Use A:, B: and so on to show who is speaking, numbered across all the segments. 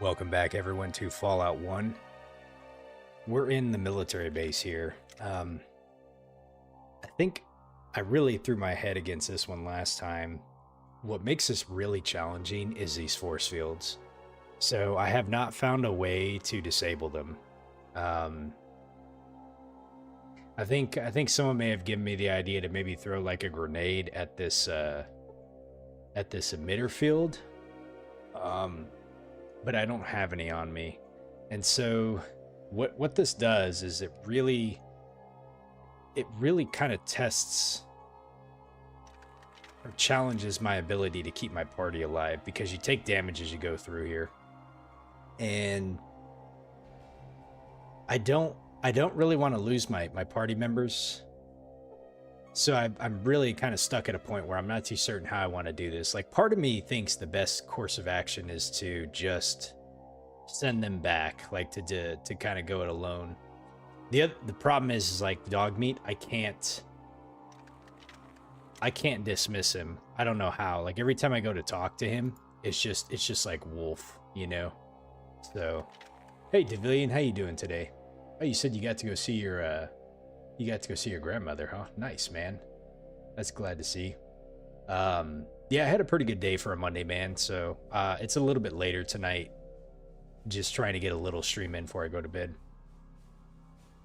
A: Welcome back, everyone, to Fallout 1. We're in the military base here. I think I really threw my head against this one last time. What makes this really challenging is these force fields. So I have not found a way to disable them. I think someone may have given me the idea to maybe throw like a grenade at this emitter field. But I don't have any on me. And so what this does is it really kind of tests or challenges my ability to keep my party alive, because you take damage as you go through here. And I don't really want to lose my party members. So I'm really kind of stuck at a point where I'm not too certain how I want to do this. Like, part of me thinks the best course of action is to just send them back, like to kind of go it alone. The problem is like dog meat. I can't dismiss him. I don't know how. Like, every time I go to talk to him, it's just like wolf, you know. So, hey, Devilian, how you doing today? Oh, you said you got to go see your grandmother, huh? Nice, man. That's glad to see. Yeah, I had a pretty good day for a Monday, man. So it's a little bit later tonight. Just trying to get a little stream in before I go to bed.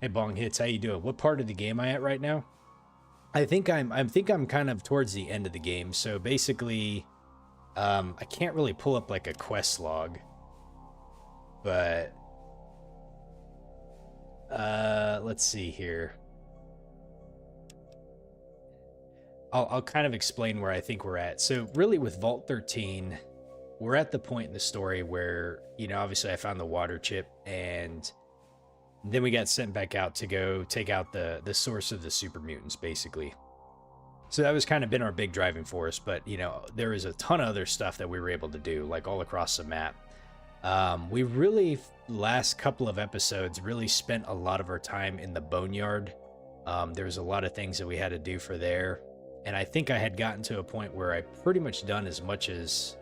A: Hey, Bong Hits, how you doing? What part of the game am I at right now? I think I'm kind of towards the end of the game. So basically, I can't really pull up like a quest log, but let's see here. I'll kind of explain where I think we're at. So really, with Vault 13, we're at the point in the story where, you know, obviously I found the water chip, and then we got sent back out to go take out the source of the super mutants, basically. So that was kind of been our big driving force, but, you know, there is a ton of other stuff that we were able to do, like all across the map. We really, last couple of episodes, really spent a lot of our time in the boneyard. There was a lot of things that we had to do for there. And I think I had gotten to a point where I pretty much done as much as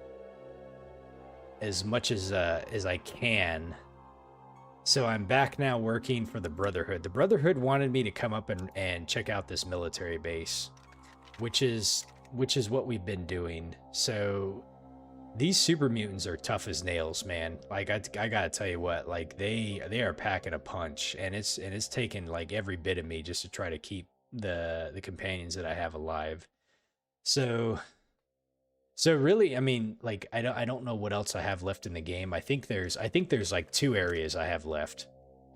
A: I can. So I'm back now working for the Brotherhood. The Brotherhood wanted me to come up and check out this military base, which is what we've been doing. So these super mutants are tough as nails, man. Like, I gotta tell you what, like they are packing a punch, and it's taken like every bit of me just to try to keep the companions that I have alive. So really, I mean, like, I don't know what else I have left in the game. I think there's like 2 areas I have left.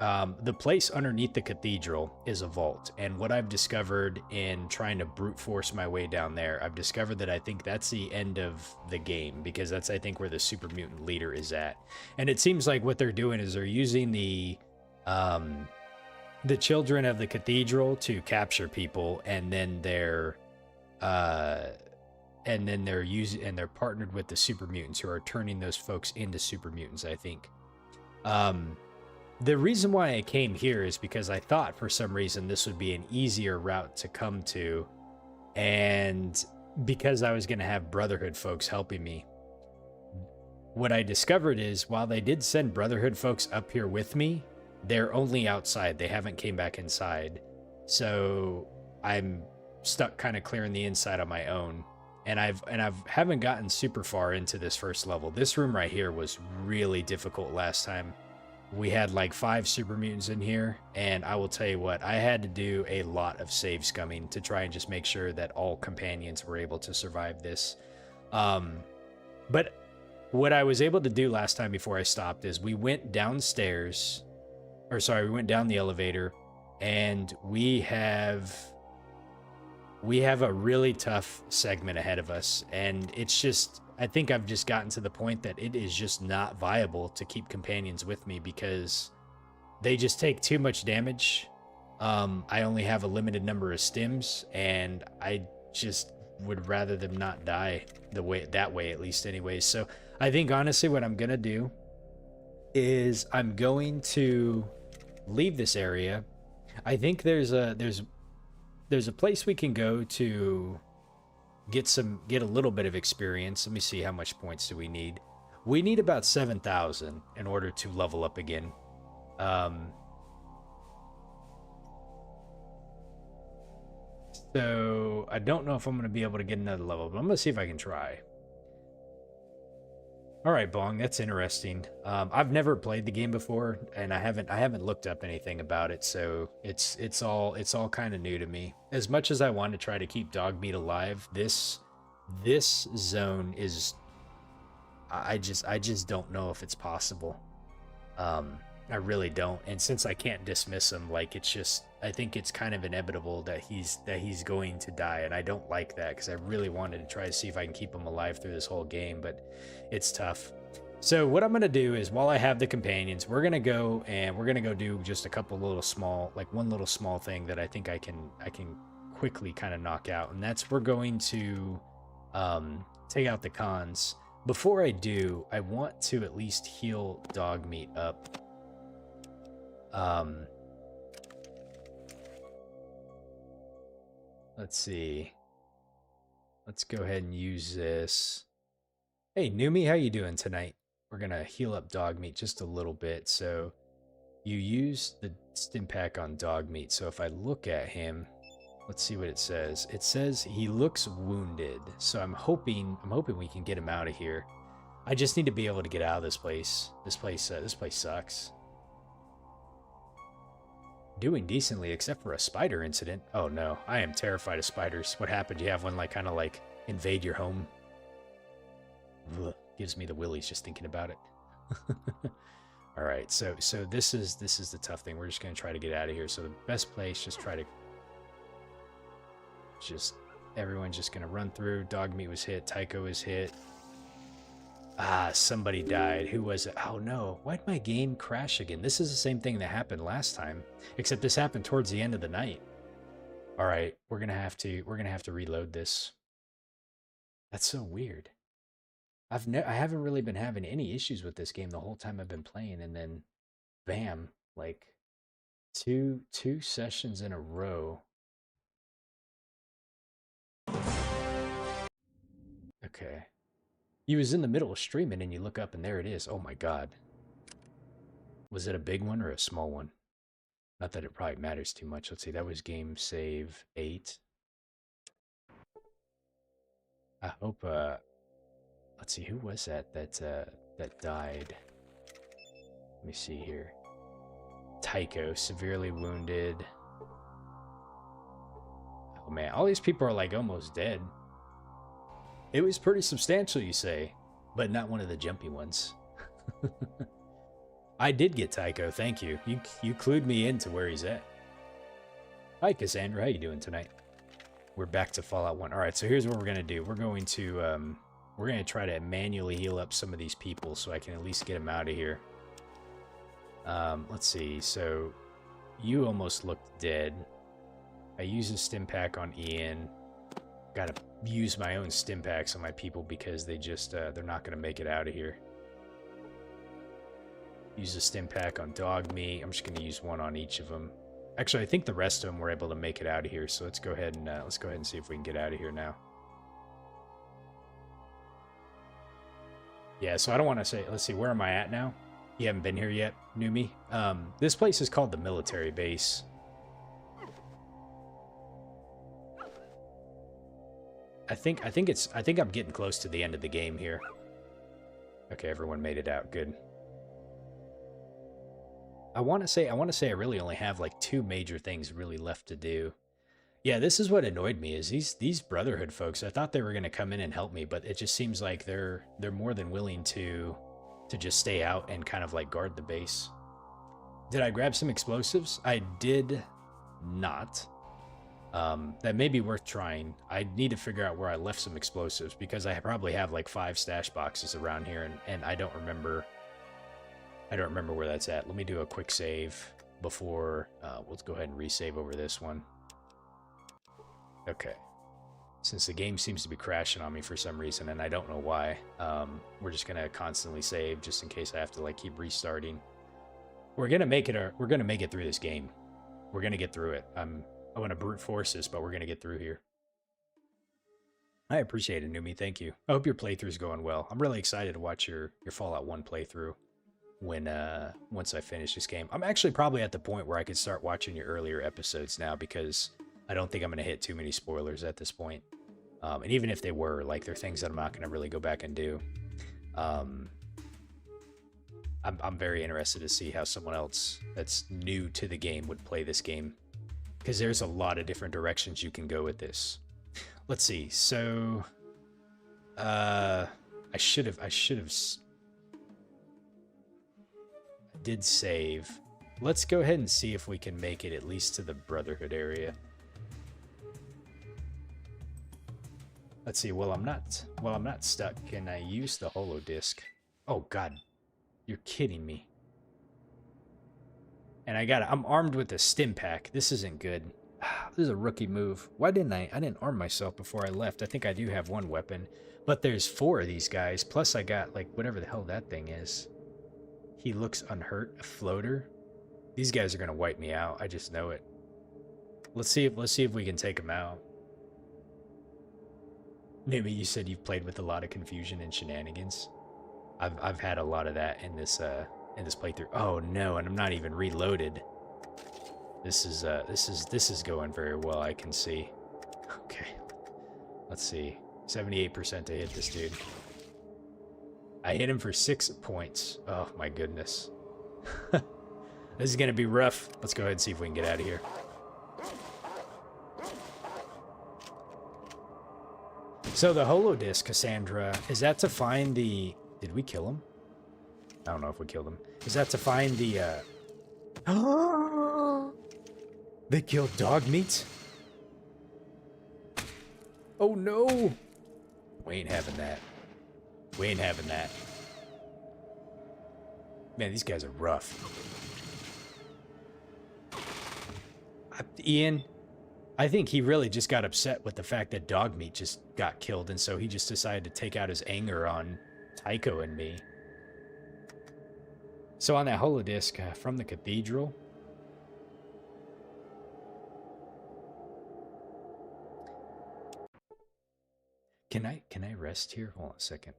A: The place underneath the cathedral is a vault, and what I've discovered in trying to brute force my way down there, I've discovered that I think that's the end of the game, because that's, I think, where the super mutant leader is at. And it seems like what they're doing is they're using the children of the cathedral to capture people, and then they're partnered with the super mutants, who are turning those folks into super mutants, I think. The reason why I came here is because I thought for some reason this would be an easier route to come to, and because I was going to have Brotherhood folks helping me. What I discovered is, while they did send Brotherhood folks up here with me, they're only outside. They haven't came back inside. So I'm stuck kind of clearing the inside on my own. And I haven't gotten super far into this first level. This room right here was really difficult last time. We had like 5 super mutants in here, and I will tell you what, I had to do a lot of save scumming to try and just make sure that all companions were able to survive this. But what I was able to do last time before I stopped is we went downstairs, we went down the elevator, and we have a really tough segment ahead of us, and it's just, I think I've just gotten to the point that it is just not viable to keep companions with me, because they just take too much damage. I only have a limited number of stims, and I just would rather them not die that way, at least anyways. So I think honestly what I'm gonna do is I'm going to leave this area. I think there's a place we can go to get a little bit of experience. Let me see, how much points do we need? We need about 7,000 in order to level up again. So I don't know if I'm going to be able to get another level, but I'm going to see if I can try. All right, Bong, that's interesting. I've never played the game before, and I haven't looked up anything about it, so it's all kind of new to me. As much as I want to try to keep dog meat alive, this zone is I just don't know if it's possible. I really don't. And since I can't dismiss him, like it's just I think it's kind of inevitable that he's going to die, and I don't like that because I really wanted to try to see if I can keep him alive through this whole game, but it's tough. So what I'm gonna do is while I have the companions, we're gonna go do just a couple little small, like one little small thing that I think I can quickly kind of knock out, and that's we're going to take out the cons. Before I do, I want to at least heal dog meat up. Let's see. Let's go ahead and use this. Hey, Numi, how you doing tonight? We're gonna heal up dog meat just a little bit. So you use the stim pack on dog meat. So if I look at him, let's see what it says. It says he looks wounded. So I'm hoping we can get him out of here. I just need to be able to get out of this place. This place sucks. Doing decently, except for a spider incident. Oh no, I am terrified of spiders. What happened? You have one like kind of like invade your home? Ugh, gives me the willies just thinking about it. All right, so this is the tough thing. We're just gonna try to get out of here. So the best place, everyone's just gonna run through. Dog meat was hit. Tycho was hit. Ah, somebody died. Who was it? Oh no, why'd my game crash again? This is the same thing that happened last time, except this happened towards the end of the night. All right, we're gonna have to reload this. That's so weird. I haven't really been having any issues with this game the whole time I've been playing, and then bam, like two sessions in a row. Okay. You was in the middle of streaming and you look up and there it is. Oh my god. Was it a big one or a small one? Not that it probably matters too much. Let's see, that was game save 8. I hope let's see, who was that died? Let me see here. Tycho, severely wounded. Oh man, all these people are like almost dead. It was pretty substantial, you say, but not one of the jumpy ones. I did get Tycho, thank you. You clued me into where he's at. Hi, Cassandra, how you doing tonight? We're back to Fallout 1. All right, so here's what we're gonna do. We're going to try to manually heal up some of these people so I can at least get them out of here. Let's see. So you almost looked dead. I used a stim pack on Ian. Gotta use my own stim packs on my people because they just they're not gonna make it out of here. Use a stim pack on dog meat. I'm just gonna use one on each of them. Actually, I think the rest of them were able to make it out of here. So let's go ahead and see if we can get out of here now. Yeah. So I don't want to say. Let's see. Where am I at now? You haven't been here yet, Numi. This place is called the military base. I think I'm getting close to the end of the game here. Okay, everyone made it out. Good. I want to say I really only have like 2 major things really left to do. Yeah, this is what annoyed me is these Brotherhood folks. I thought they were going to come in and help me, but it just seems like they're more than willing to just stay out and kind of like guard the base. Did I grab some explosives? I did not. That may be worth trying. I need to figure out where I left some explosives because I probably have like 5 stash boxes around here and I don't remember where that's at. Let me do a quick save before let's go ahead and resave over this one. Okay. Since the game seems to be crashing on me for some reason and I don't know why, we're just gonna constantly save just in case I have to like keep restarting. We're gonna make it through this game. We're gonna get through it. I want to brute force this, but we're going to get through here. I appreciate it, Numi. Thank you. I hope your playthrough's going well. I'm really excited to watch your Fallout 1 playthrough when once I finish this game. I'm actually probably at the point where I could start watching your earlier episodes now because I don't think I'm going to hit too many spoilers at this point. And even if they were, like, they're things that I'm not going to really go back and do. I'm very interested to see how someone else that's new to the game would play this game, because there's a lot of different directions you can go with this. Let's see. So, I did save. Let's go ahead and see if we can make it at least to the Brotherhood area. Let's see. Well, I'm not stuck. Can I use the holo disc? Oh God, you're kidding me. And I'm armed with a stim pack. This isn't good. This is a rookie move. Why didn't I didn't arm myself before I left. I think I do have one weapon, but there's 4 of these guys. Plus I got, like, whatever the hell that thing is. He looks unhurt. A floater. These guys are gonna wipe me out. I just know it. Let's see if we can take them out. Maybe you said you've played with a lot of confusion and shenanigans. I've had a lot of that in this playthrough. Oh no, and I'm not even reloaded. This is going very well, I can see. Okay. Let's see. 78% to hit this dude. I hit him for 6 points. Oh my goodness. This is gonna be rough. Let's go ahead and see if we can get out of here. So the holodisc, Cassandra, is that to find the... Did we kill him? I don't know if we killed him. Is that to find the... They killed dog meat? Oh no! We ain't having that. We ain't having that. Man, these guys are rough. Ian, I think he really just got upset with the fact that dog meat just got killed, and so he just decided to take out his anger on Tycho and me. So on that holodisc from the cathedral... Can I rest here? Hold on a second.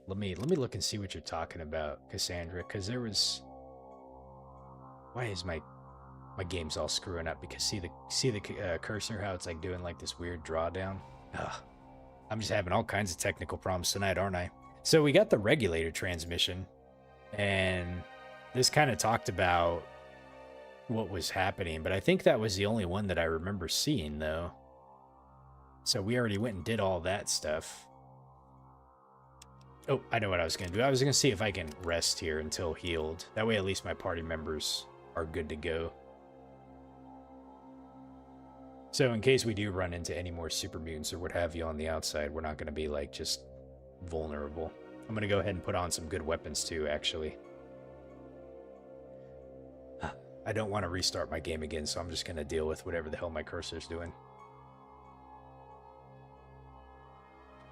A: Let me look and see what you're talking about, Cassandra, because there was... Why is my game's all screwing up? Because see the cursor, how it's like doing like this weird drawdown? Ugh. I'm just having all kinds of technical problems tonight, aren't I? So we got the regulator transmission, and this kind of talked about what was happening, but I think that was the only one that I remember seeing, though. So we already went and did all that stuff. Oh, I know what I was going to do. I was going to see if I can rest here until healed. That way at least my party members are good to go. So in case we do run into any more super mutants or what have you on the outside, we're not going to be, like, just vulnerable. I'm going to go ahead and put on some good weapons too, actually. I don't want to restart my game again, so I'm just going to deal with whatever the hell my cursor's doing.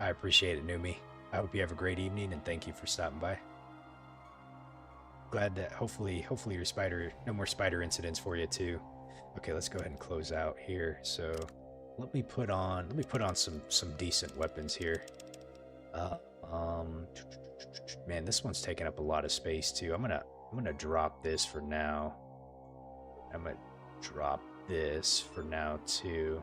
A: I appreciate it, Numi. I hope you have a great evening, and thank you for stopping by. Glad that hopefully your no more spider incidents for you too. Okay, let's go ahead and close out here. So let me put on some decent weapons here. Man, this one's taking up a lot of space too. I'm gonna drop this for now. I'm gonna drop this for now too.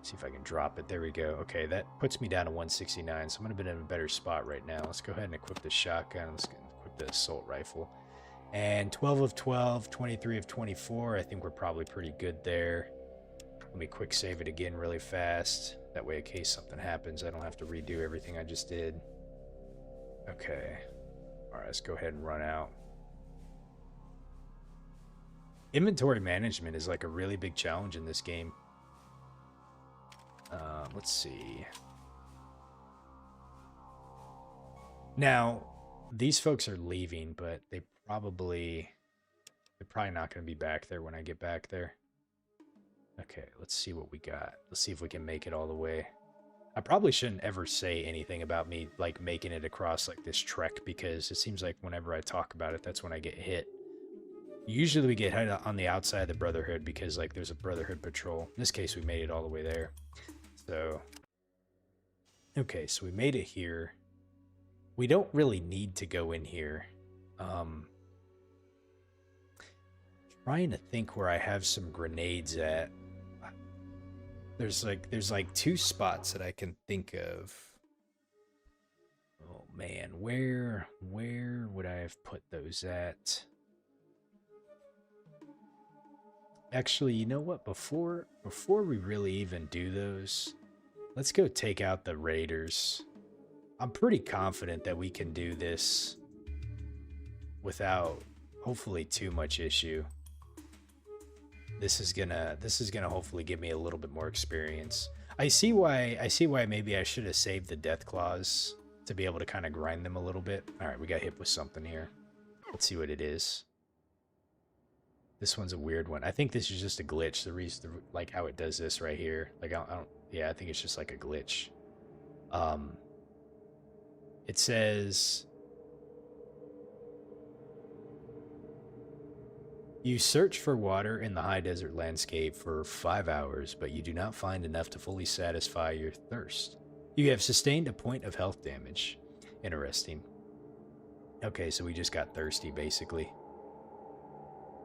A: See if I can drop it. There we go. Okay, that puts me down to 169, so I'm going to be in a better spot right now. Let's go ahead and equip the shotgun. Let's equip the assault rifle. And 12 of 12, 23 of 24. I think we're probably pretty good there. Let me quick save it again really fast. That way, in case something happens, I don't have to redo everything I just did. Okay. All right, let's go ahead and run out. Inventory management is like a really big challenge in this game. Let's see. Now, these folks are leaving, but they're probably not going to be back there when I get back there. Okay, let's see what we got. Let's see if we can make it all the way. I probably shouldn't ever say anything about me, like, making it across, like, this trek, because it seems like whenever I talk about it, that's when I get hit. Usually we get hit on the outside of the Brotherhood because like there's a Brotherhood patrol. In this case, we made it all the way there. So, okay, so we made it here. We don't really need to go in here. Trying to think where I have some grenades at. There's like 2 spots that I can think of. Oh man, where would I have put those at? Actually, you know what? Before we really even do those, let's go take out the raiders. I'm pretty confident that we can do this without hopefully too much issue. This is gonna hopefully give me a little bit more experience. I see why maybe I should have saved the death claws to be able to kind of grind them a little bit. All right, we got hit with something here. Let's see what it is. This one's a weird one. I think this is just a glitch. The reason, like how it does this right here. Like I don't. Yeah, I think it's just like a glitch. It says you search for water in the high desert landscape for 5 hours, but you do not find enough to fully satisfy your thirst. You have sustained a point of health damage. Interesting. Okay, so we just got thirsty, basically.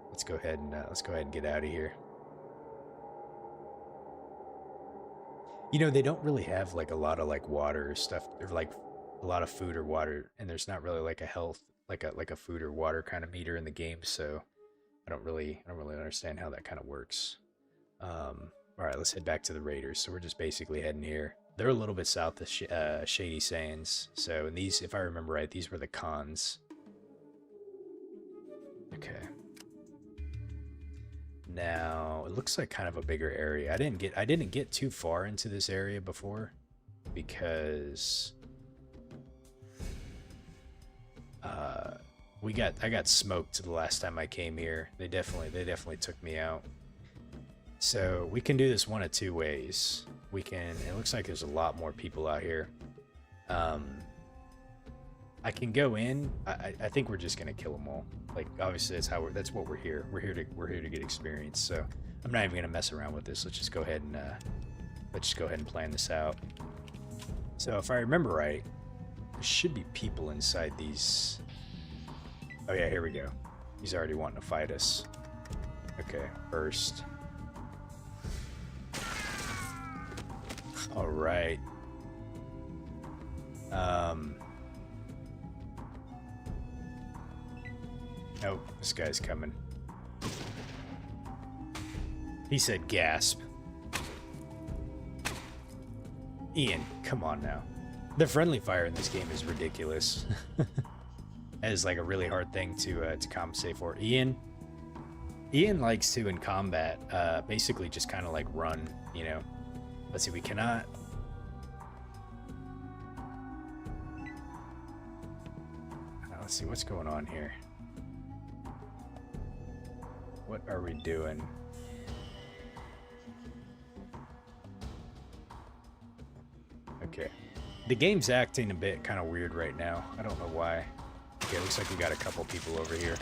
A: Let's go ahead and get out of here. You know, they don't really have like a lot of like water or stuff, or like a lot of food or water, and there's not really like a health, like a food or water kind of meter in the game, so I don't really understand how that kind of works. All right, let's head back to the raiders. So we're just basically heading here. They're a little bit south of Shady Sands. So, and these, if I remember right, these were the cons. Okay. Now it looks like kind of a bigger area. I didn't get too far into this area before because I got smoked the last time I came here. They definitely took me out. So we can do this one of 2 ways. We can. It looks like there's a lot more people out here. I can go in. I think we're just gonna kill them all. Like obviously that's what we're here. We're here to get experience. So I'm not even gonna mess around with this. Let's just go ahead and plan this out. So if I remember right, there should be people inside these. Oh yeah, here we go. He's already wanting to fight us. Okay, first. All right. Oh, this guy's coming. He said gasp. Ian, come on now. The friendly fire in this game is ridiculous. That is like a really hard thing to compensate for. Ian likes to, in combat, basically just kind of like run, you know. Let's see, we cannot. Let's see what's going on here. What are we doing? Okay. The game's acting a bit kind of weird right now. I don't know why. Okay, looks like we got a couple people over here.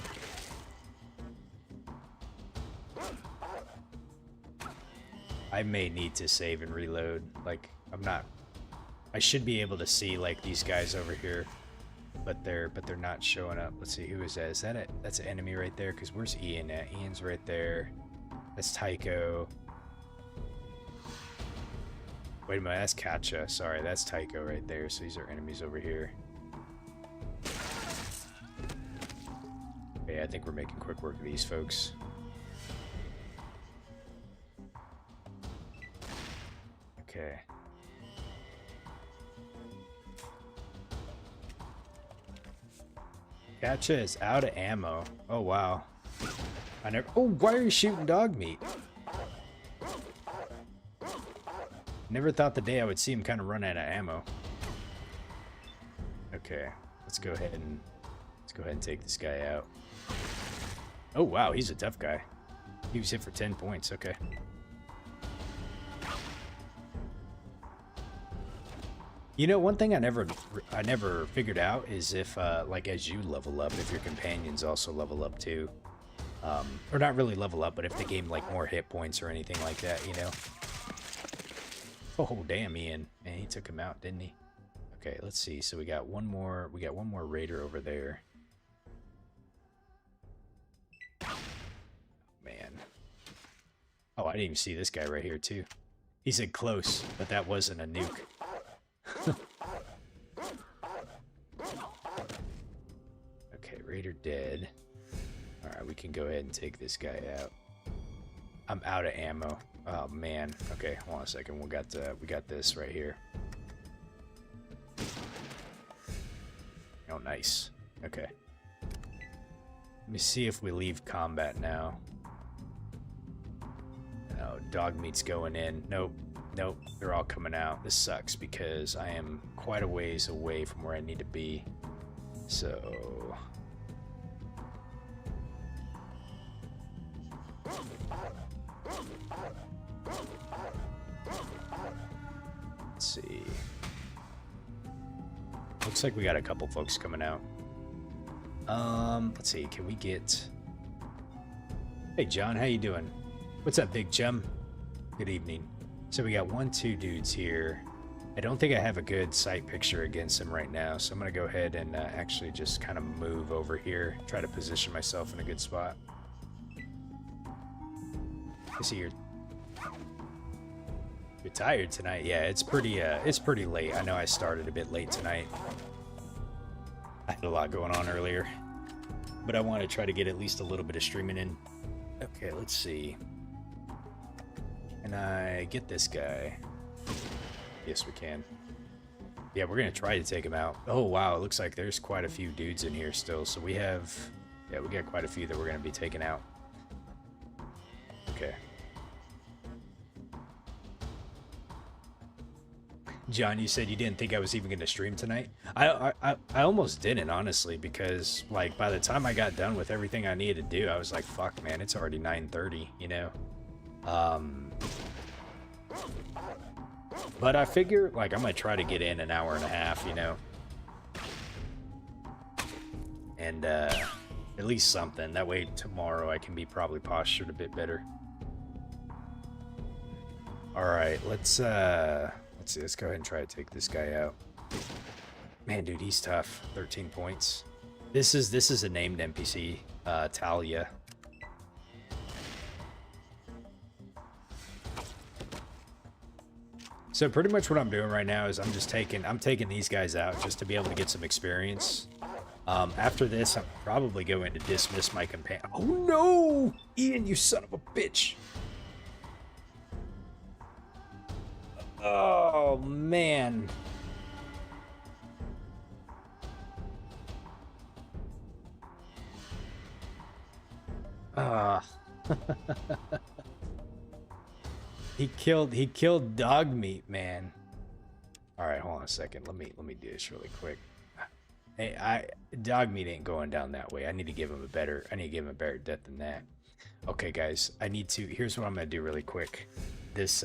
A: I may need to save and reload. Like, I should be able to see like these guys over here, but they're not showing up. Let's see, who is that? Is that it? That's an enemy right there. Cause where's Ian at? Ian's right there. That's Tycho. Wait a minute, that's Katja. Sorry, that's Tycho right there. So these are enemies over here. Okay, I think we're making quick work of these folks. Okay. Katja is out of ammo. Oh, wow. Oh, why are you shooting dog meat? Never thought the day I would see him kind of run out of ammo. Okay, let's go ahead and take this guy out. Oh wow, he's a tough guy. He was hit for 10 points. Okay. You know, one thing I never figured out is if like as you level up, if your companions also level up too. Or not really level up, but if they gain like more hit points or anything like that, you know. Oh damn, Ian, man, he took him out, didn't he? Okay, let's see. So we got one more. We got one more raider over there. Man. Oh, I didn't even see this guy right here too. He said close, but that wasn't a nuke. Okay, raider dead. All right, we can go ahead and take this guy out. I'm out of ammo. Oh man. Okay, hold on a second. We got this right here. Oh, nice. Okay. Let me see if we leave combat now. Oh, dog meat's going in. Nope. Nope. They're all coming out. This sucks because I am quite a ways away from where I need to be. So... let's see. Looks like we got a couple folks coming out. Let's see. Can we get... Hey, John. How you doing? What's up, big chum? Good evening. So we got 2 dudes here. I don't think I have a good sight picture against them right now, so I'm going to go ahead and actually just kind of move over here. Try to position myself in a good spot. I see you're tired tonight. Yeah, it's pretty late. I know I started a bit late tonight. I had a lot going on earlier, but I want to try to get at least a little bit of streaming in. Okay, let's see. Can I get this guy? Yes, we can. Yeah, we're gonna try to take him out. Oh wow, it looks like there's quite a few dudes in here still. So we have, yeah, we got quite a few that we're gonna be taking out. Okay. John, you said you didn't think I was even gonna stream tonight. I almost didn't, honestly, because like by the time I got done with everything I needed to do, I was like, fuck, man, it's already 9:30, you know. But I figure, like, I'm gonna try to get in an hour and a half, you know. And, at least something. That way tomorrow I can be probably postured a bit better. Alright, let's see. Let's go ahead and try to take this guy out. Man, dude, he's tough. 13 points. This is a named NPC, Talia. So pretty much what I'm doing right now is I'm taking these guys out just to be able to get some experience. After this, I'm probably going to dismiss my companion. Oh no! Ian, you son of a bitch! Oh man. He killed dog meat, man. All right, hold on a second. Let me do this really quick. Hey, dog meat ain't going down that way. I need to give him a better death than that. Okay, guys, here's what I'm gonna do really quick. This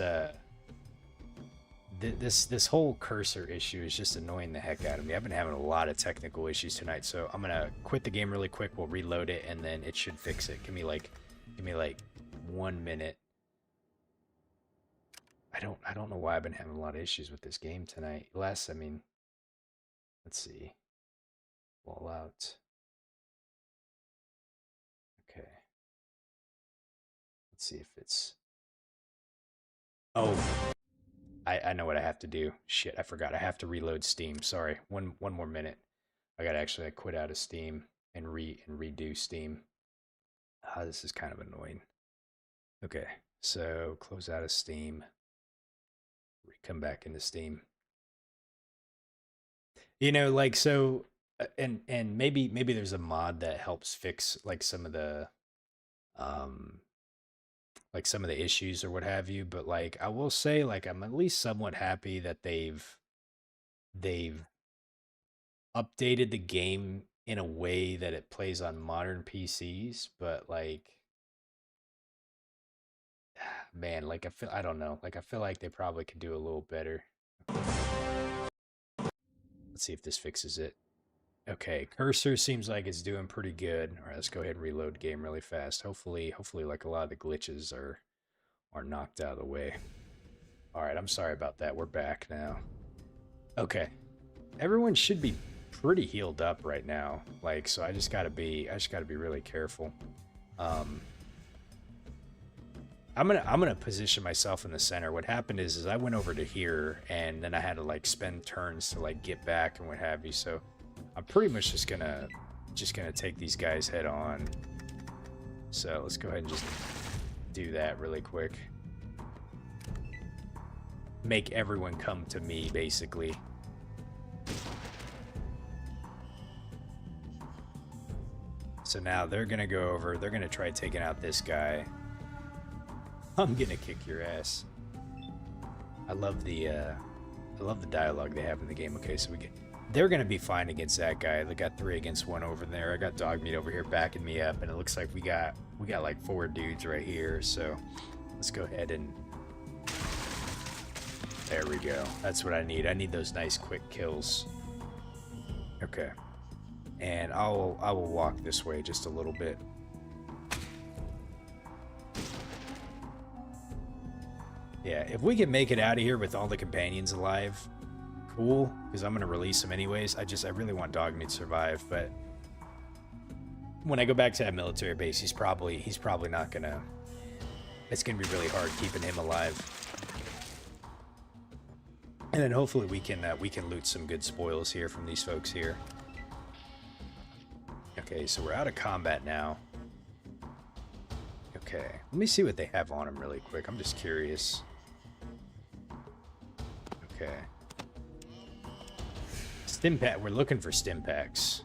A: whole cursor issue is just annoying the heck out of me. I've been having a lot of technical issues tonight, so I'm gonna quit the game really quick. We'll reload it, and then it should fix it. Give me like 1 minute. I don't know why I've been having a lot of issues with this game tonight. Let's see. Wall out. Okay. Let's see if it's... Oh, I know what I have to do. Shit, I forgot. I have to reload Steam. Sorry. One more minute. I gotta actually quit out of Steam and redo Steam. This is kind of annoying. Okay, so close out of Steam. Come back into Steam. You know, like, so, and maybe there's a mod that helps fix like some of the issues or what have you, but like I will say, like, I'm at least somewhat happy that they've updated the game in a way that it plays on modern PCs, but like, man, like I don't know, like I feel like they probably could do a little better. Let's see if this fixes it. Okay, cursor seems like it's doing pretty good. All right, let's go ahead and reload game really fast. Hopefully, like a lot of the glitches are knocked out of the way. All right, I'm sorry about that. We're back now. Okay, everyone should be pretty healed up right now. Like, so I just gotta be really careful. I'm gonna position myself in the center. What happened is I went over to here and then I had to like spend turns to like get back and what have you. So I'm pretty much just gonna take these guys head on. So let's go ahead and just do that really quick. Make everyone come to me, basically. So now they're gonna go over. They're gonna try taking out this guy. I'm gonna kick your ass. I love the dialogue they have in the game. Okay, so they're gonna be fine against that guy. They got 3 against 1 over there. I got Dogmeat over here backing me up, and it looks like we got like 4 dudes right here. So let's go ahead and there we go. That's what I need. I need those nice quick kills. Okay, and I will walk this way just a little bit. Yeah, if we can make it out of here with all the companions alive, cool, because I'm going to release them anyways. I really want Dogmeat to survive, but when I go back to that military base, he's probably not going to... It's going to be really hard keeping him alive. And then hopefully we can loot some good spoils here from these folks here. Okay, so we're out of combat now. Okay, let me see what they have on them really quick. I'm just curious. Okay. Stimpak, we're looking for Stimpaks.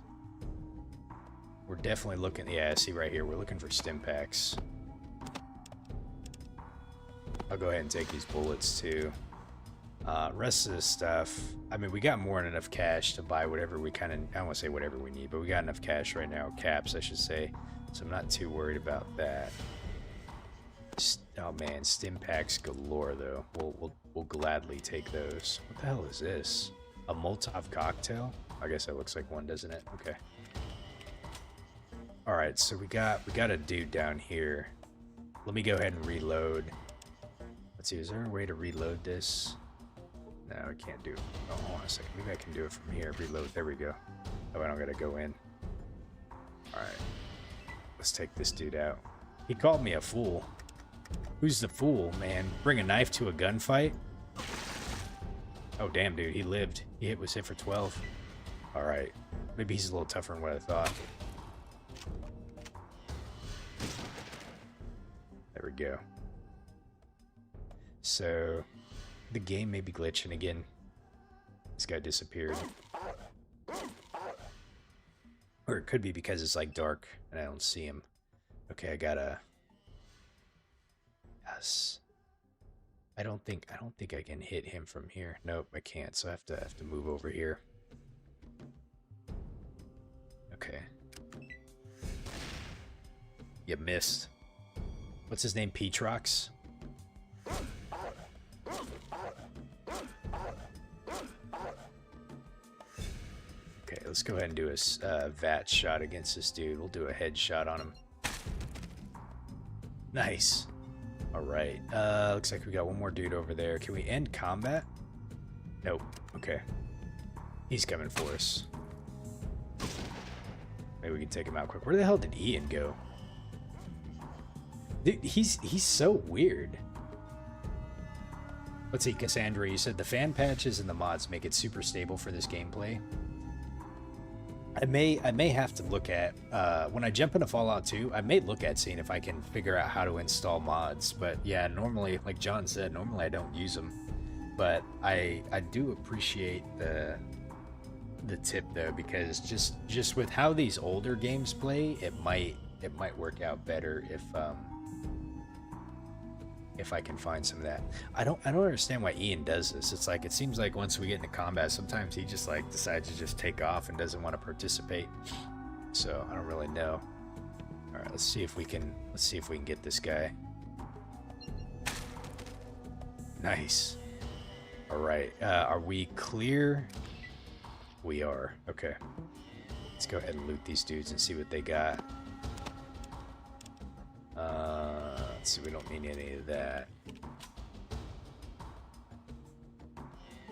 A: We're definitely looking, yeah, see right here, we're looking for Stimpaks. I'll go ahead and take these bullets too. Rest of this stuff, I mean, we got more than enough cash to buy whatever we kind of, I don't want to say whatever we need, but we got enough cash right now, caps I should say, so I'm not too worried about that. Oh man, Stimpaks galore though. We'll gladly take those. What the hell is this? A Molotov cocktail? I guess that looks like one, doesn't it? Okay. All right, so we got a dude down here. Let me go ahead and reload. Let's see, is there a way to reload this? No, I can't do it. Oh, hold on a second. Maybe I can do it from here. Reload. There we go. Oh, I don't gotta go in. All right. Let's take this dude out. He called me a fool. Who's the fool, man? Bring a knife to a gunfight? Oh, damn, dude. He lived. He was hit for 12. All right. Maybe he's a little tougher than what I thought. There we go. So, the game may be glitching again. This guy disappeared. Or it could be because it's like dark and I don't see him. Okay, I gotta... Yes. I don't think I can hit him from here. Nope, I can't. So I have to move over here. Okay. You missed. What's his name? Petrox? Okay, let's go ahead and do a VAT shot against this dude. We'll do a headshot on him. Nice. Alright, looks like we got one more dude over there. Can we end combat? Nope. Okay. He's coming for us. Maybe we can take him out quick. Where the hell did Ian go? Dude, he's so weird. Let's see, Cassandra, you said the fan patches and the mods make it super stable for this gameplay. I may have to look at when I jump into Fallout 2, I may look at seeing if I can figure out how to install mods. But yeah, normally, like John said, normally I don't use them. But I do appreciate the tip though, because just with how these older games play, it might work out better if I can find some of that. I don't understand why Ian does this. It's like, it seems like once we get into combat, sometimes he just like decides to just take off and doesn't want to participate. So I don't really know. All right, let's see if we can get this guy. Nice. All right, are we clear? We are. Okay. Let's go ahead and loot these dudes and see what they got. Let's see, we don't need any of that.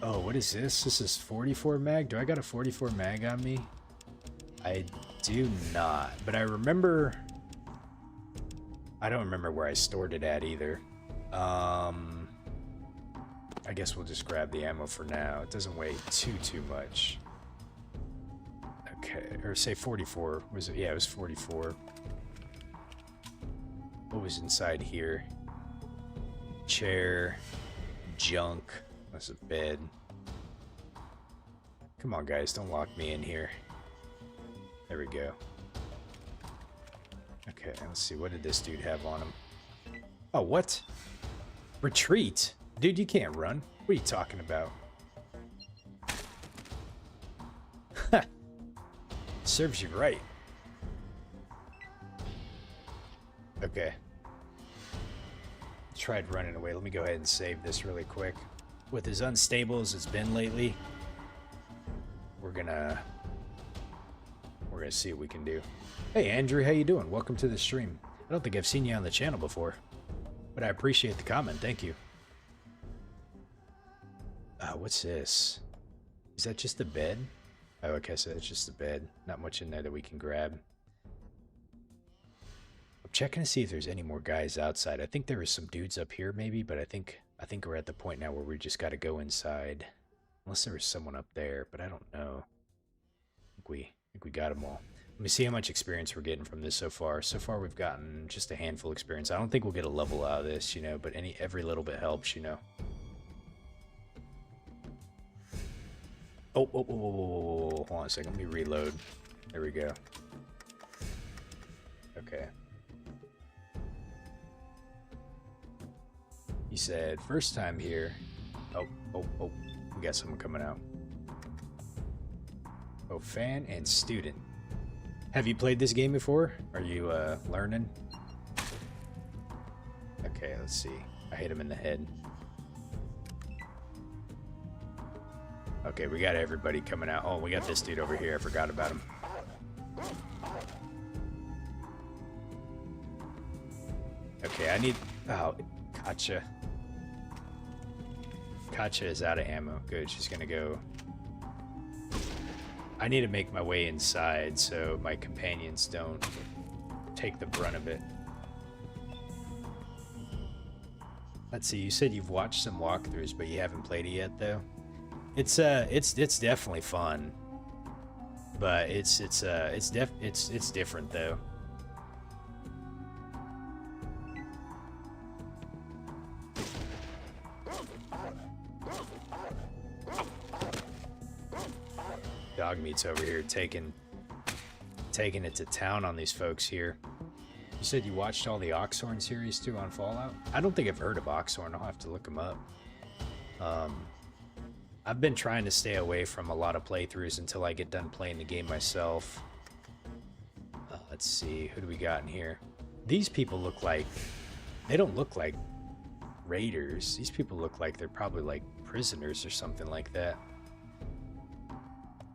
A: Oh, what is this? This is 44 mag? Do I got a 44 mag on me? I do not, but I remember... I don't remember where I stored it at either. I guess we'll just grab the ammo for now. It doesn't weigh too much. Okay, or say 44. Was it? Yeah, it was 44. What was inside here? Chair, junk. That's a bed. Come on, guys, don't lock me in here. There we go. Okay, let's see. What did this dude have on him? Oh, what? Retreat? Dude, you can't run. What are you talking about? Ha! Serves you right. Okay. Tried running away. Let me go ahead and save this really quick. With as unstable as it's been lately, we're gonna see what we can do. Hey Andrew, how you doing? Welcome to the stream. I don't think I've seen you on the channel before, but I appreciate the comment. Thank you. What's this? Is that just a bed? Oh, okay, so it's just a bed. Not much in there that we can grab. I'm checking to see if there's any more guys outside. I think there were some dudes up here maybe, but I think we're at the point now where we just got to go inside. Unless there was someone up there, but I don't know. I think we got them all. Let me see how much experience we're getting from this so far. So far we've gotten just a handful of experience. I don't think we'll get a level out of this, you know, but every little bit helps, you know. Oh, hold on a second. Let me reload. There we go. Okay. He said, first time here. Oh, we got someone coming out. Oh, fan and student. Have you played this game before? Are you learning? Okay, let's see. I hit him in the head. Okay, we got everybody coming out. Oh, we got this dude over here. I forgot about him. Okay, I need... Oh, gotcha. Katja is out of ammo. Good, she's gonna go... I need to make my way inside so my companions don't take the brunt of it. Let's see, you said you've watched some walkthroughs, but you haven't played it yet, though? It's definitely fun, but it's different though. Dog meat's over here taking it to town on these folks here. You said you watched all the Oxhorn series too on Fallout? I don't think I've heard of Oxhorn. I'll have to look them up. I've been trying to stay away from a lot of playthroughs until I get done playing the game myself. Let's see, who do we got in here? These people look like... They don't look like raiders. These people look like they're probably like prisoners or something like that.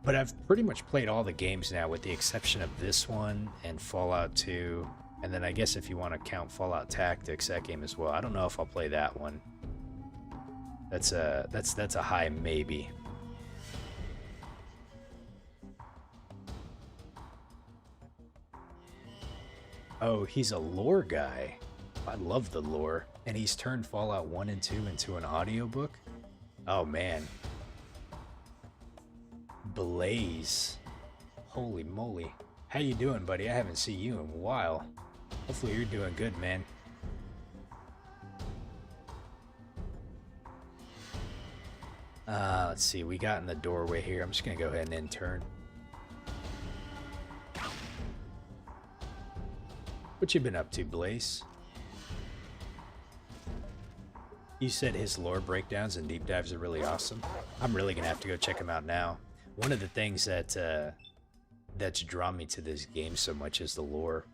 A: But I've pretty much played all the games now with the exception of this one and Fallout 2. And then I guess if you want to count Fallout Tactics, that game as well. I don't know if I'll play that one. That's a high maybe. Oh, he's a lore guy. I love the lore. And he's turned Fallout 1 and 2 into an audiobook? Oh man. Blaze. Holy moly. How you doing, buddy? I haven't seen you in a while. Hopefully you're doing good, man. Let's see, we got in the doorway here. I'm just gonna go ahead and intern. What you been up to, Blaze? You said his lore breakdowns and deep dives are really awesome. I'm really gonna have to go check them out now. One of the things that's drawn me to this game so much is the lore.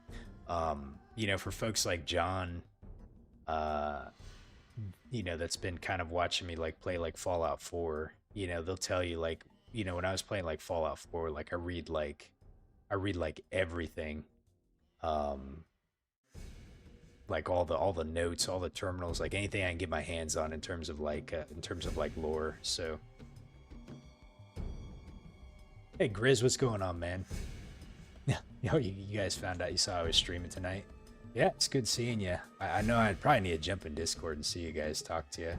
A: You know, for folks like John, you know, that's been kind of watching me like play like Fallout 4, you know, they'll tell you like, you know, when I was playing like Fallout 4, like I read like I read like everything. Um, like all the notes, all the terminals, like anything I can get my hands on in terms of like lore. So, hey Grizz, what's going on, man? Yeah, you guys found out you saw I was streaming tonight. Yeah, it's good seeing you. I know I'd probably need to jump in Discord and see you guys, talk to you.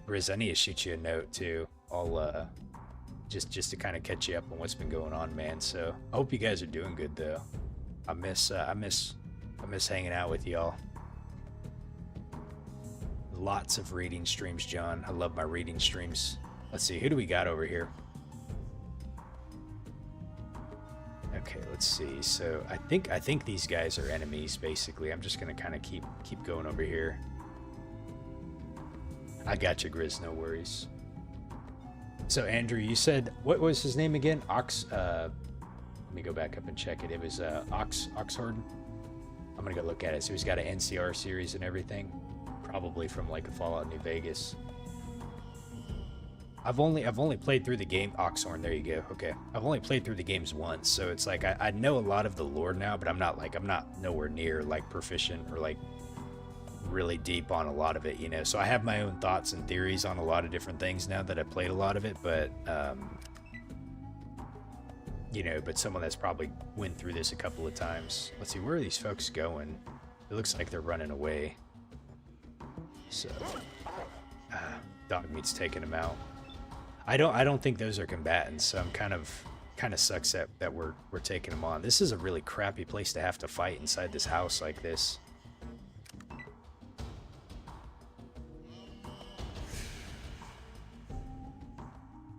A: Grizz, I need to shoot you a note too. I'll just to kind of catch you up on what's been going on, man. So I hope you guys are doing good though. I miss hanging out with y'all. Lots of reading streams, John. I love my reading streams. Let's see, who do we got over here? Okay, let's see. So I think these guys are enemies, basically. I'm just gonna kind of keep going over here. I got you, Grizz. No worries. So Andrew, you said what was his name again? Let me go back up and check it. It was Oxhord. I'm gonna go look at it. So he's got an NCR series and everything, probably from like a Fallout New Vegas. I've only played through the game. Oxhorn, there you go. Okay, I've only played through the games once, so it's like I know a lot of the lore now, but I'm not nowhere near like proficient or like really deep on a lot of it, you know. So I have my own thoughts and theories on a lot of different things now that I've played a lot of it, but you know, but someone that's probably went through this a couple of times. Let's see, where are these folks going? It looks like they're running away. So dog meat's taking them out. I don't think those are combatants, so I'm kind of sucks that we're taking them on. This is a really crappy place to have to fight inside this house like this.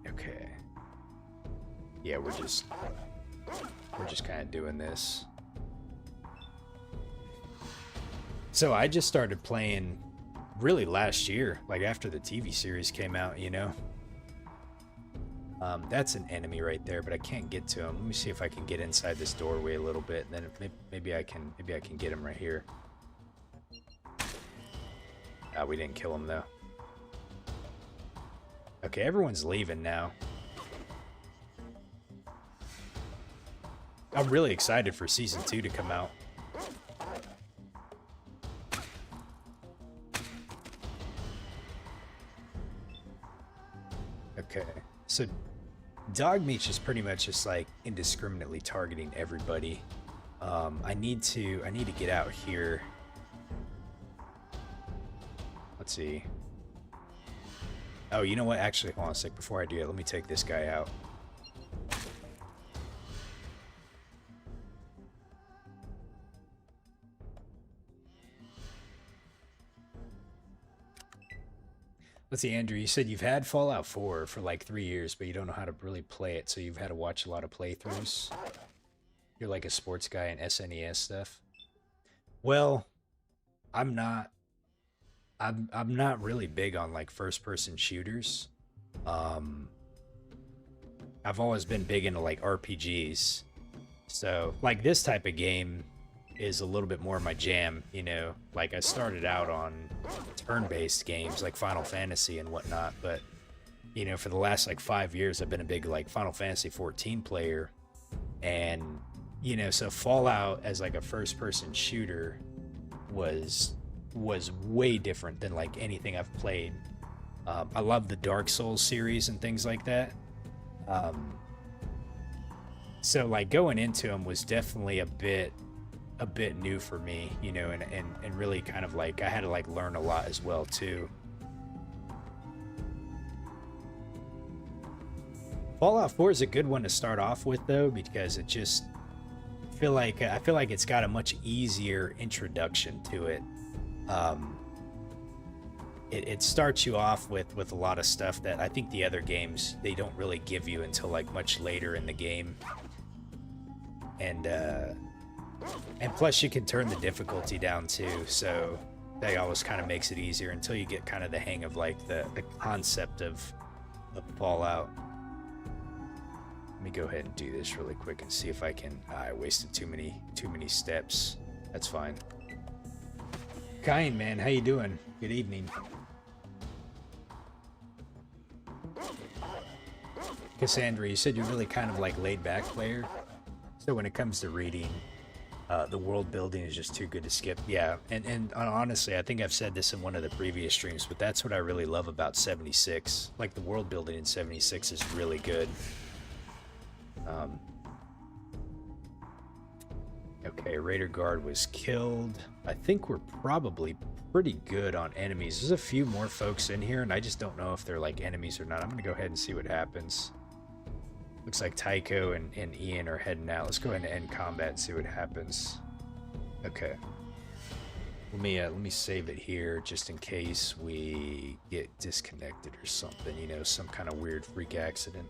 A: Okay. Yeah, we're just kind of doing this. So I just started playing really last year, like after the TV series came out, you know. That's an enemy right there, but I can't get to him. Let me see if I can get inside this doorway a little bit, and then maybe I can get him right here. We didn't kill him though. Okay, everyone's leaving now. I'm really excited for season 2 to come out. Okay, so dog meat's just pretty much just like indiscriminately targeting everybody. I need to get out here. Let's see. Oh, you know what? Actually, hold on a sec. Before I do it, let me take this guy out. Let's see, Andrew, you said you've had Fallout 4 for like 3 years, but you don't know how to really play it, so you've had to watch a lot of playthroughs. You're like a sports guy in SNES stuff. Well, I'm not really big on like first-person shooters. I've always been big into like RPGs. So like this type of game is a little bit more my jam, you know. Like I started out on turn-based games like Final Fantasy and whatnot, but you know, for the last like 5 years I've been a big like Final Fantasy 14 player, and you know, so Fallout as like a first-person shooter was way different than like anything I've played. I love the Dark Souls series and things like that. So like going into them was definitely a bit new for me, you know, and really kind of like I had to like learn a lot as well too. Fallout 4 is a good one to start off with though, because it just I feel like it's got a much easier introduction to it. It starts you off with a lot of stuff that I think the other games they don't really give you until like much later in the game. And plus you can turn the difficulty down too, so that always kind of makes it easier until you get kind of the hang of like the concept of Fallout. Let me go ahead and do this really quick and see if I can. I wasted too many steps. That's fine. Kyan, man, how you doing? Good evening. Cassandra, you said you're really kind of like laid back player. So when it comes to reading, the world building is just too good to skip. Yeah, and honestly, I think I've said this in one of the previous streams, but that's what I really love about 76. Like the world building in 76 is really good. Okay, Raider Guard was killed. I think we're probably pretty good on enemies. There's a few more folks in here, and I just don't know if they're like enemies or not. I'm gonna go ahead and see what happens. Looks like Tycho and Ian are heading out. Let's go ahead and end combat and see what happens. Okay. Let me save it here just in case we get disconnected or something, you know, some kind of weird freak accident.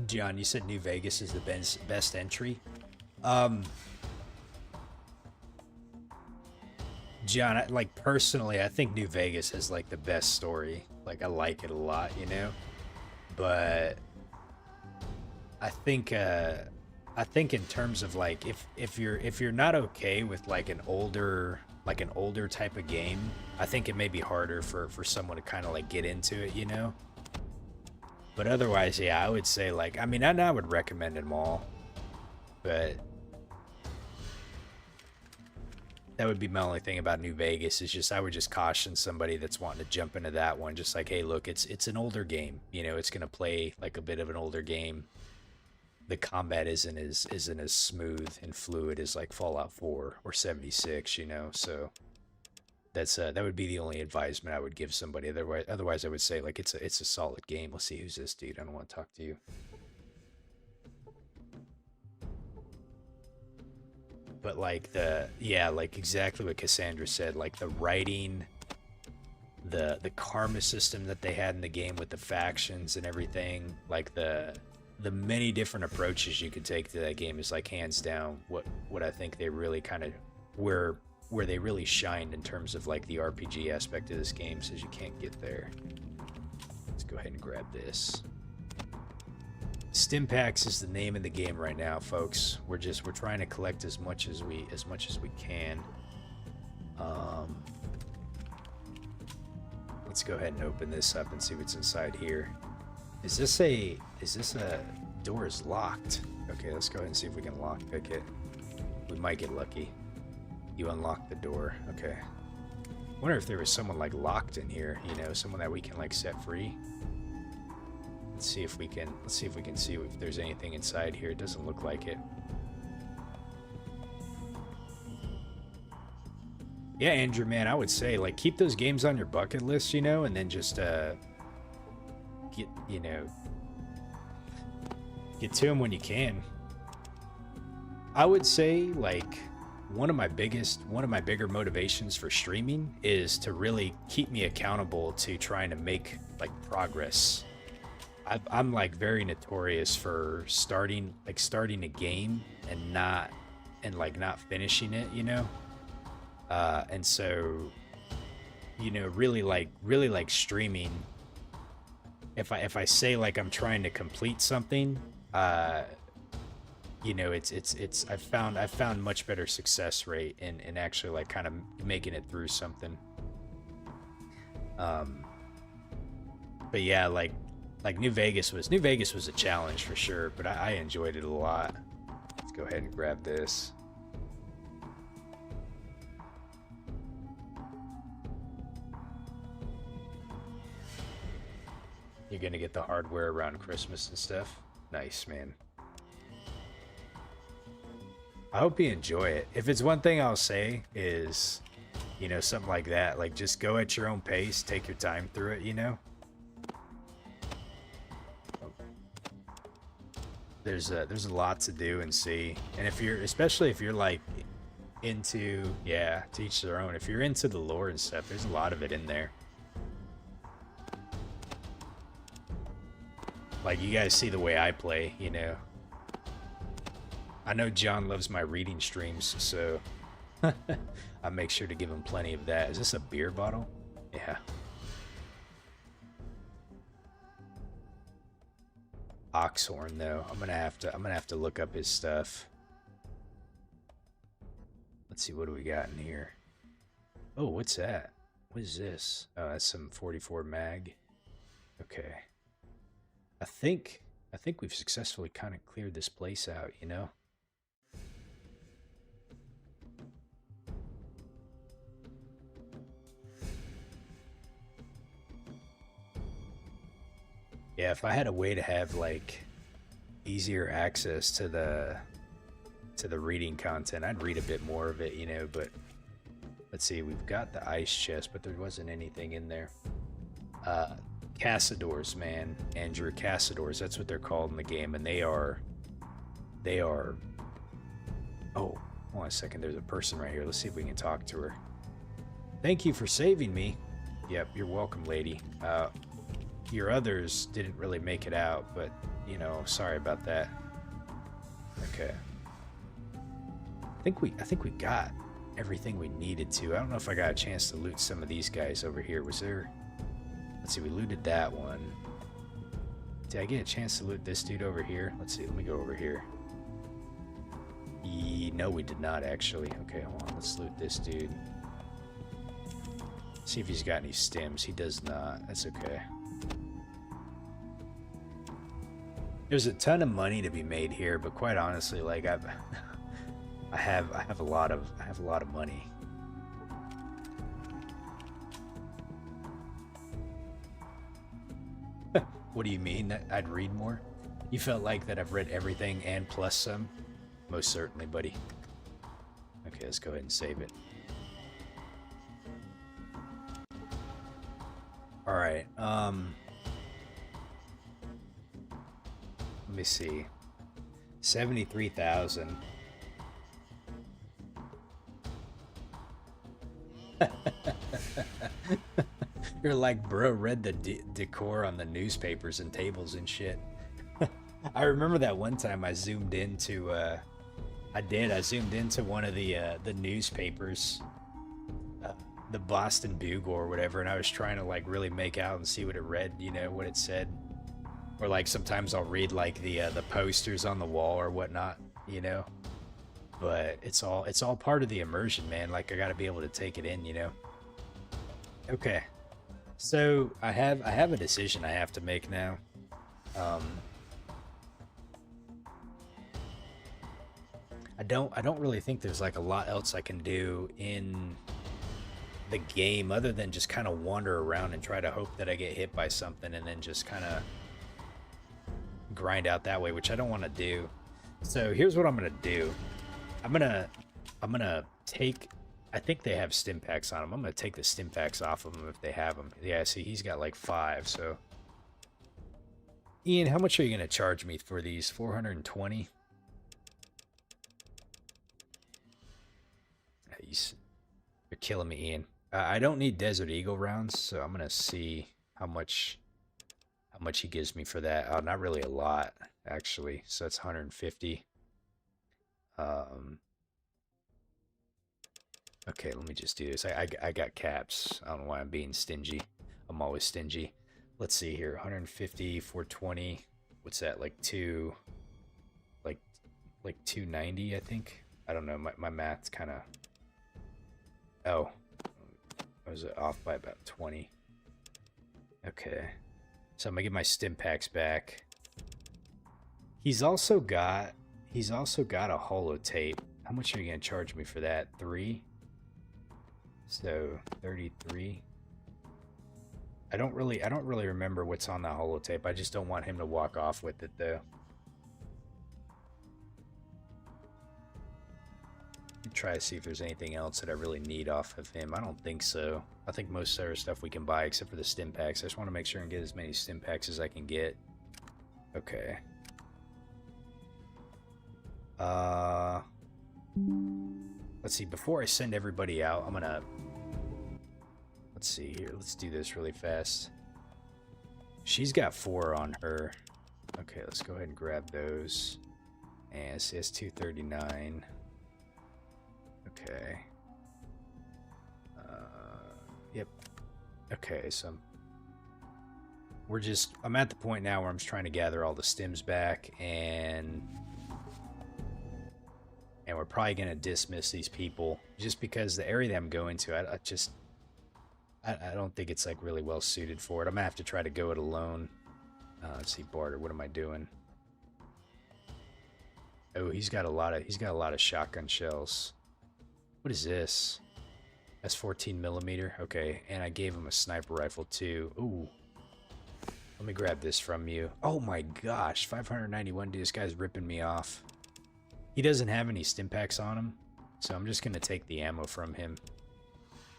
A: John, you said New Vegas is the best entry. John, like personally, I think New Vegas has like the best story. Like I like it a lot, you know. But I think in terms of like if you're not okay with like an older type of game, I think it may be harder for someone to kind of like get into it, you know. But otherwise, yeah, I would say like I mean I would recommend them all, but that would be my only thing about New Vegas is just I would just caution somebody that's wanting to jump into that one, just like, hey, look, it's an older game, you know, it's gonna play like a bit of an older game. The combat isn't as smooth and fluid as like Fallout 4 or 76, you know. So that's that would be the only advisement I would give somebody. Otherwise, I would say like it's a solid game. Let's see, who's this dude? I don't want to talk to you. But like like exactly what Cassandra said, like the writing, the karma system that they had in the game with the factions and everything, like the many different approaches you could take to that game is like hands down what I think they really kind of where they really shined in terms of like the RPG aspect of this game. Says you can't get there. Let's go ahead and grab this. Stimpaks is the name of the game right now, folks. We're trying to collect as much as we can. Let's go ahead and open this up and see what's inside here. Is this a door is locked? Okay, let's go ahead and see if we can lockpick it. We might get lucky. You unlock the door. Okay. Wonder if there was someone like locked in here, you know, someone that we can like set free. Let's see if we can see if there's anything inside here. It doesn't look like it. Yeah, Andrew, man, I would say like keep those games on your bucket list, you know, and then just get to them when you can. I would say like one of my bigger motivations for streaming is to really keep me accountable to trying to make like progress. I'm like very notorious for starting a game and not finishing it, you know. And so, you know, really like streaming. If I say like I'm trying to complete something, you know, I've found much better success rate in actually like kind of making it through something. But yeah, like New Vegas was a challenge for sure, but I enjoyed it a lot. Let's go ahead and grab this. You're gonna get the hardware around Christmas and stuff. Nice, man. I hope you enjoy it. If it's one thing I'll say is, you know, something like that, like just go at your own pace, take your time through it, you know. There's a lot to do and see, and especially if you're like into, yeah, to each their own. If you're into the lore and stuff, there's a lot of it in there. Like you guys see the way I play, you know. I know John loves my reading streams, so I make sure to give him plenty of that. Is this a beer bottle? Yeah. Oxhorn though. I'm gonna have to look up his stuff. Let's see, what do we got in here? Oh, what's that? What is this? Oh, that's some 44 mag. Okay. I think I think we've successfully kind of cleared this place out, you know? Yeah, if I had a way to have like easier access to the reading content, I'd read a bit more of it, you know, but let's see, we've got the ice chest, but there wasn't anything in there. Cassadors, man. Andrew, Cassadors, that's what they're called in the game, and they are oh, hold on a second, there's a person right here. Let's see if we can talk to her. Thank you for saving me. Yep, you're welcome, lady. Your others didn't really make it out, but, you know, sorry about that. Okay. I think we got everything we needed to. I don't know if I got a chance to loot some of these guys over here. Was there... Let's see, we looted that one. Did I get a chance to loot this dude over here? Let's see, let me go over here. No, we did not, actually. Okay, hold on, let's loot this dude. See if he's got any stims. He does not. That's okay. There's a ton of money to be made here, but quite honestly, like I have a lot of money. What do you mean that I'd read more? You felt like that I've read everything and plus some? Most certainly, buddy. Okay, let's go ahead and save it. All right. Let me see. 73,000. You're like, bro, read the decor on the newspapers and tables and shit. I remember that one time I zoomed into, I zoomed into one of the newspapers, the Boston Bugle or whatever, and I was trying to like really make out and see what it read, you know, what it said. Or like sometimes I'll read like the posters on the wall or whatnot, you know. But it's all part of the immersion, man. Like I got to be able to take it in, you know. Okay, so I have a decision I have to make now. I don't really think there's like a lot else I can do in the game other than just kind of wander around and try to hope that I get hit by something and then just kind of grind out that way, which I don't want to do. So here's what I'm gonna do. I'm gonna take, I think they have stim packs on them. I'm gonna take the stim packs off of them if they have them. Yeah, see, he's got like 5. So Ian, how much are you gonna charge me for these? 420. You're killing me, Ian. I don't need Desert Eagle rounds, so I'm gonna see how much he gives me for that. Oh, not really a lot, actually. So that's 150. Okay, let me just do this. I got caps. I don't know why I'm being stingy. I'm always stingy. Let's see here. 150, 420. What's that? Like 290, I think. I don't know. My math's kind of. Oh, I was off by about 20. Okay, so I'm gonna get my stim packs back. He's also got a holotape. How much are you gonna charge me for that? 3. So 33. I don't really remember what's on that holotape. I just don't want him to walk off with it though. Try to see if there's anything else that I really need off of him. I don't think so. I think most other stuff we can buy except for the stim packs. I just want to make sure and get as many stim packs as I can get. Okay. Let's see, before I send everybody out, I'm gonna, let's see here, let's do this really fast. She's got 4 on her. Okay, let's go ahead and grab those. And it says 239. Okay. Yep. Okay, so I'm at the point now where I'm just trying to gather all the stims back, and we're probably going to dismiss these people just because the area that I'm going to, I don't think it's like really well suited for it. I'm going to have to try to go it alone. Let's see, barter. What am I doing? Oh, he's got a lot of shotgun shells. What is this? That's 14 millimeter. Okay, and I gave him a sniper rifle too. Ooh. Let me grab this from you. Oh my gosh, 591. Dude, this guy's ripping me off. He doesn't have any stim packs on him, so I'm just gonna take the ammo from him.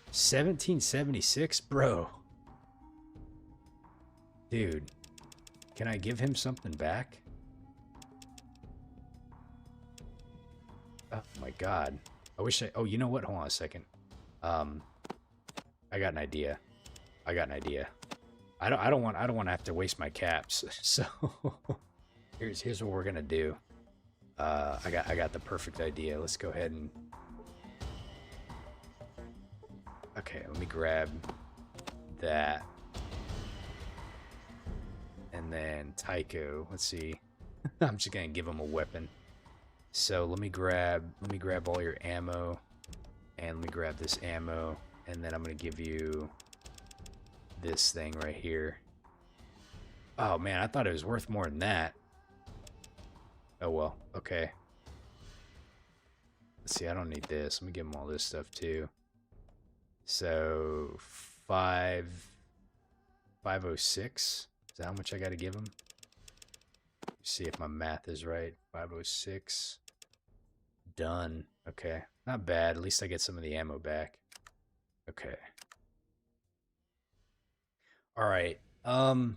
A: 1776, bro. Dude, can I give him something back? Oh my god. I wish I... Oh, you know what? Hold on a second. I got an idea. I don't want to have to waste my caps. So here's what we're gonna do. I got the perfect idea. Let's go ahead and... Okay, let me grab that. And then Tycho, let's see. I'm just gonna give him a weapon. So let me grab all your ammo, and let me grab this ammo, and then I'm gonna give you this thing right here. Oh man, I thought it was worth more than that. Oh well, okay. Let's see, I don't need this. Let me give him all this stuff too. So 506. Is that how much I gotta give him? See if my math is right. 506. Done. Okay. Not bad. At least I get some of the ammo back. Okay. Alright. And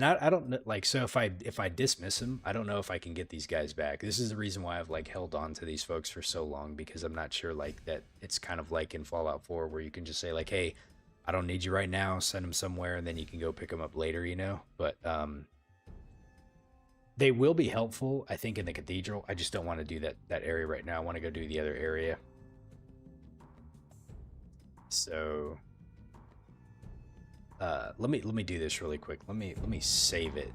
A: I don't know, like, so if I dismiss him, I don't know if I can get these guys back. This is the reason why I've like held on to these folks for so long, because I'm not sure like that it's kind of like in Fallout 4 where you can just say like, hey, I don't need you right now, send them somewhere, and then you can go pick them up later, you know? But they will be helpful, I think, in the cathedral. I just don't want to do that area right now. I want to go do the other area. So let me do this really quick. Let me save it.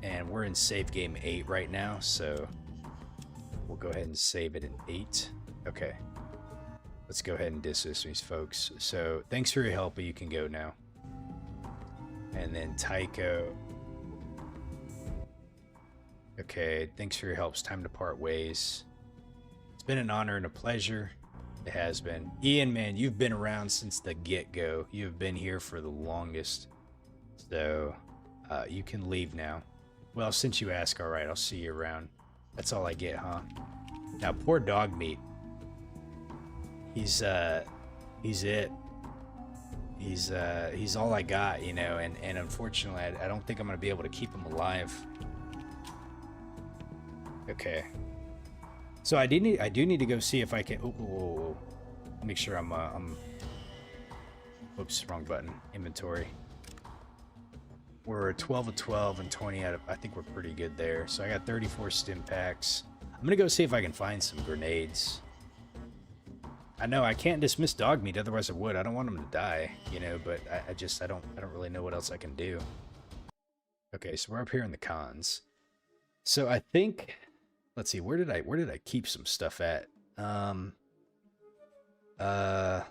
A: And we're in save game 8 right now, so we'll go ahead and save it in 8. Okay. Let's go ahead and dismiss these folks. So thanks for your help, but you can go now. And then Tycho. Okay, thanks for your help. It's time to part ways. It's been an honor and a pleasure. It has been. Ian, man, you've been around since the get-go. You've been here for the longest. So, you can leave now. Well, since you ask, all right, I'll see you around. That's all I get, huh? Now, poor dog meat. He's it. He's all I got, you know, and unfortunately, I don't think I'm gonna be able to keep him alive. Okay. So I do need to go see if I can. Oh. Make sure I'm. Oops, wrong button. Inventory. We're 12 of 12 and 20 out of. I think we're pretty good there. So I got 34 stim packs. I'm gonna go see if I can find some grenades. I know I can't dismiss dog meat, otherwise I would. I don't want him to die, you know. But I don't really know what else I can do. Okay, so we're up here in the cons. So I think. Let's see, where did I keep some stuff at?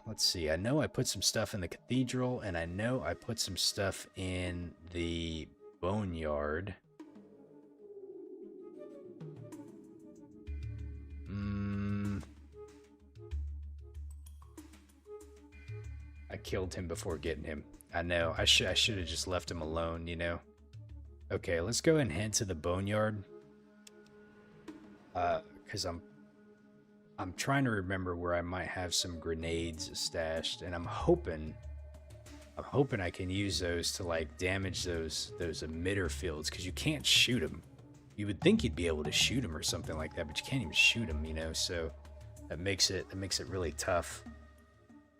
A: Let's see. I know I put some stuff in the cathedral, and I know I put some stuff in the boneyard. I killed him before getting him. I know. I should have just left him alone, you know. Okay, let's go and head to the boneyard. Because I'm trying to remember where I might have some grenades stashed, and I'm hoping I can use those to like damage those emitter fields, because you can't shoot them. You would think you'd be able to shoot them or something like that, but you can't even shoot them, you know. So that makes it really tough.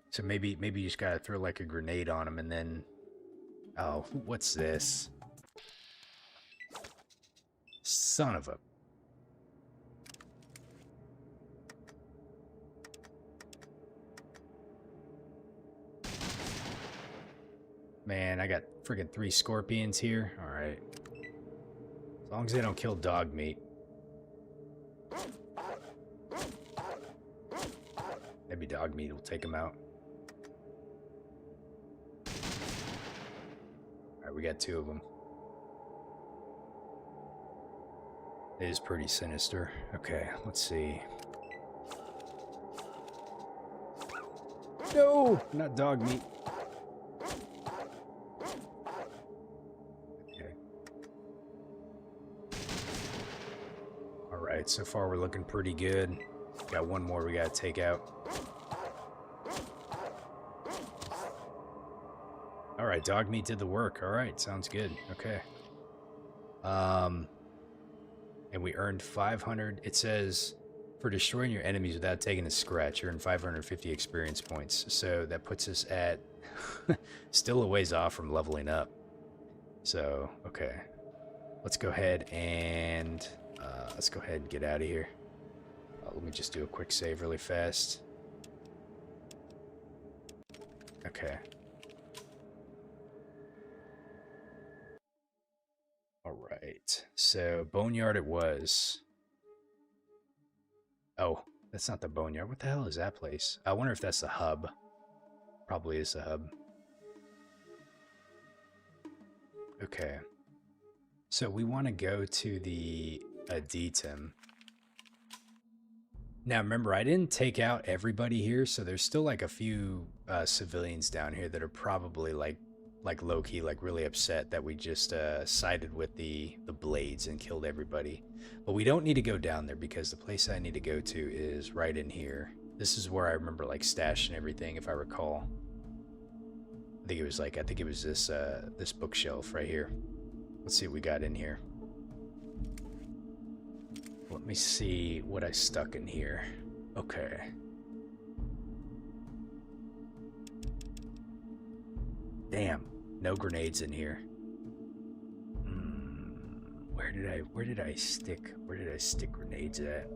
A: So maybe you just gotta throw like a grenade on them, and then oh, what's this? Son of a. Man, I got freaking 3 scorpions here. All right. As long as they don't kill dog meat. Maybe dog meat will take them out. Alright, we got 2 of them. It is pretty sinister. Okay, let's see. No! Not dog meat. Okay. Alright, so far we're looking pretty good. Got one more we gotta take out. Alright, dog meat did the work. Alright, sounds good. Okay. And we earned 500. It says, for destroying your enemies without taking a scratch, you earn 550 experience points. So that puts us at still a ways off from leveling up. So, okay. Let's go ahead and get out of here. Let me just do a quick save really fast. Okay. Alright, so Boneyard it was. Oh, that's not the Boneyard. What the hell is that place? I wonder if that's the hub. Probably is the hub. Okay. So we want to go to the Adetum. Now remember, I didn't take out everybody here, so there's still like a few civilians down here that are probably like low-key, like really upset that we just sided with the blades and killed everybody. But we don't need to go down there because the place I need to go to is right in here. This is where I remember like stashing everything, if I recall. I think it was this this bookshelf right here. Let's see what we got in here. Let me see what I stuck in here. Okay. Damn, no grenades in here. Where did I stick grenades at?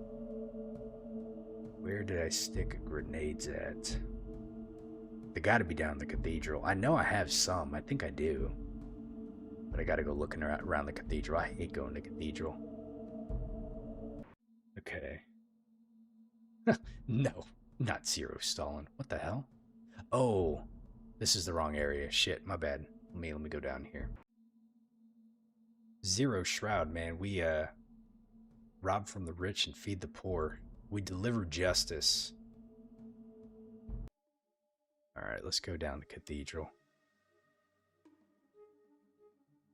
A: Where did I stick grenades at? They gotta be down the cathedral. I know I have some, I think I do. But I gotta go looking around the cathedral. I hate going to cathedral. Okay. No, not Zrostylz. What the hell? Oh, this is the wrong area. Shit, my bad. Let me go down here. Zero Shroud, man. We rob from the rich and feed the poor. We deliver justice. Alright, let's go down the cathedral.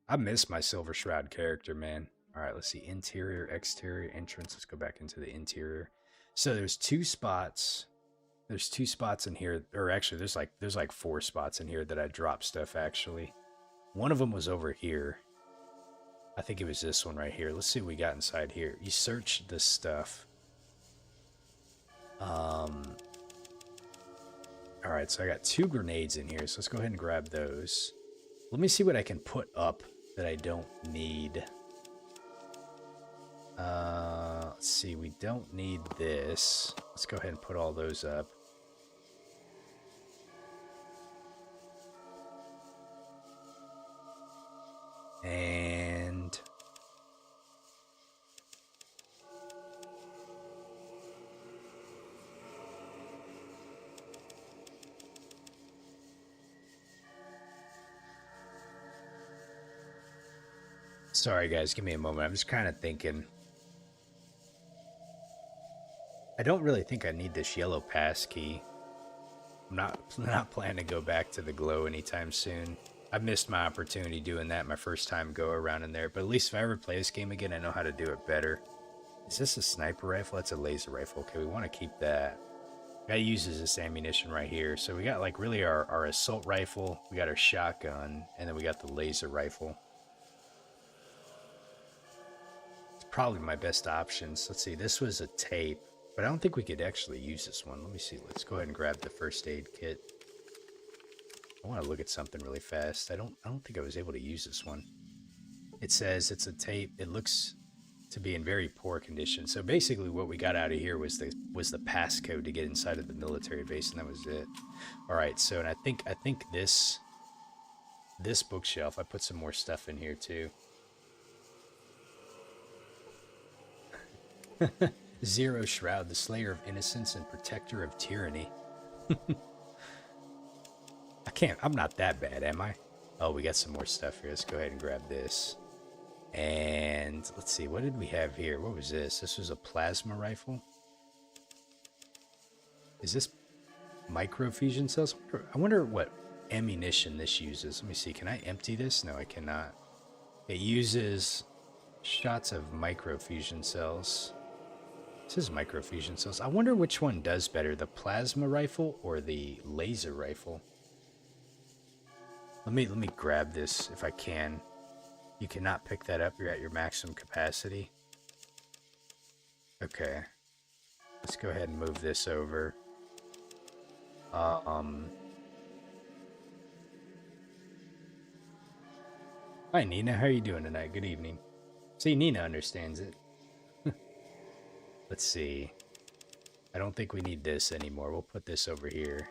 A: I miss my Silver Shroud character, man. Alright, let's see. Interior, exterior, entrance. Let's go back into the interior. So there's 2 spots. There's 2 spots in here, or actually there's like 4 spots in here that I dropped stuff actually. One of them was over here. I think it was this one right here. Let's see what we got inside here. You search this stuff. Alright, so I got 2 grenades in here, so let's go ahead and grab those. Let me see what I can put up that I don't need. Let's see, we don't need this. Let's go ahead and put all those up. And sorry guys, give me a moment. I'm just kind of thinking. I don't really think I need this yellow pass key. I'm not planning to go back to the glow anytime soon. I missed my opportunity doing that my first time go around in there, but at least if I ever play this game again, I know how to do it better. Is this a sniper rifle? That's a laser rifle. Okay, we want to keep that. That uses this ammunition right here. So we got like really our assault rifle, we got our shotgun, and then we got the laser rifle. It's probably my best options. Let's see, this was a tape. But I don't think we could actually use this one. Let me see. Let's go ahead and grab the first aid kit. I want to look at something really fast. I don't think I was able to use this one. It says it's a tape. It looks to be in very poor condition. So basically what we got out of here was the passcode to get inside of the military base, and that was it. All right, so and I think this bookshelf, I put some more stuff in here too. Zero Shroud, the slayer of innocence and protector of tyranny. I'm not that bad, am I? Oh, we got some more stuff here. Let's go ahead and grab this. And let's see, what did we have here? What was this? This was a plasma rifle. Is this microfusion cells? I wonder what ammunition this uses. Let me see. Can I empty this? No, I cannot. It uses shots of microfusion cells. This is microfusion cells. I wonder which one does better, the plasma rifle or the laser rifle. Let me grab this if I can. You cannot pick that up. You're at your maximum capacity. Okay. Let's go ahead and move this over. Hi, Nina. How are you doing tonight? Good evening. See, Nina understands it. Let's see. I don't think we need this anymore. We'll put this over here.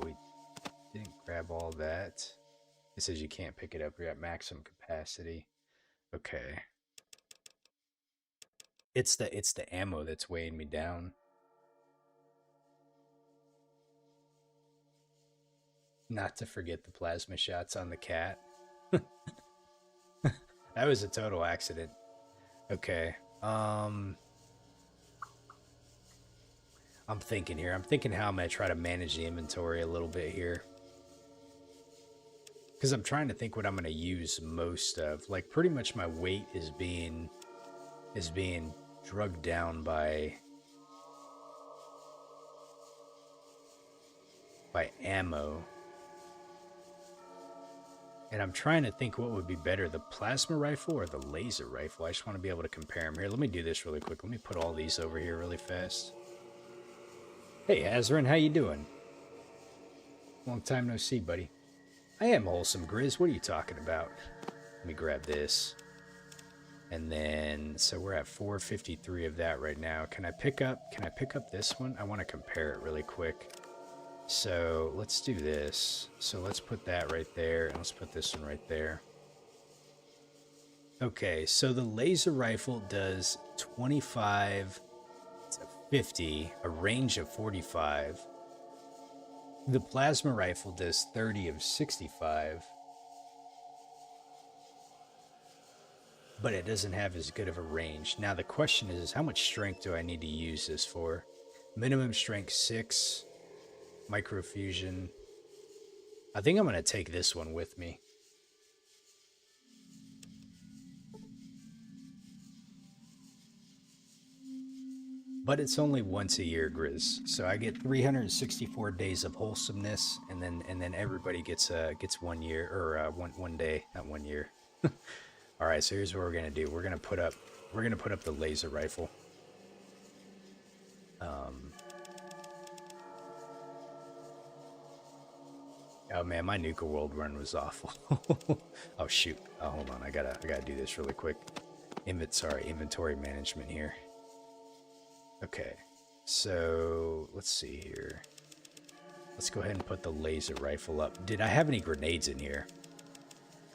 A: We didn't grab all that. It says you can't pick it up. You're at maximum capacity. Okay. It's the ammo that's weighing me down. Not to forget the plasma shots on the cat. That was a total accident. Okay. I'm thinking here. I'm thinking how I'm going to try to manage the inventory a little bit here. Because I'm trying to think what I'm going to use most of. Like, pretty much my weight is being drugged down by ammo. And I'm trying to think what would be better, the plasma rifle or the laser rifle. I just want to be able to compare them. Here, let me do this really quick. Let me put all these over here really fast. Hey, Hazrin, how you doing? Long time no see, buddy. I am wholesome, Grizz. What are you talking about? Let me grab this. And then, so we're at 453 of that right now. Can I pick up this one? I want to compare it really quick. So let's do this. So let's put that right there, and let's put this one right there. Okay, so the laser rifle does 25 to 50, a range of 45. The plasma rifle does 30 of 65. But it doesn't have as good of a range. Now the question is, how much strength do I need to use this for? Minimum strength 6. Microfusion. I think I'm going to take this one with me. But it's only once a year, Grizz. So I get 364 days of wholesomeness, and then everybody gets 1 year, or one day, not 1 year. All right, so here's what we're gonna do. We're gonna put up the laser rifle. Oh man, my Nuka World run was awful. Oh shoot. Oh, hold on. I gotta do this really quick. Inventory management here. Okay, so let's see here. Let's go ahead and put the laser rifle up. Did I have any grenades in here?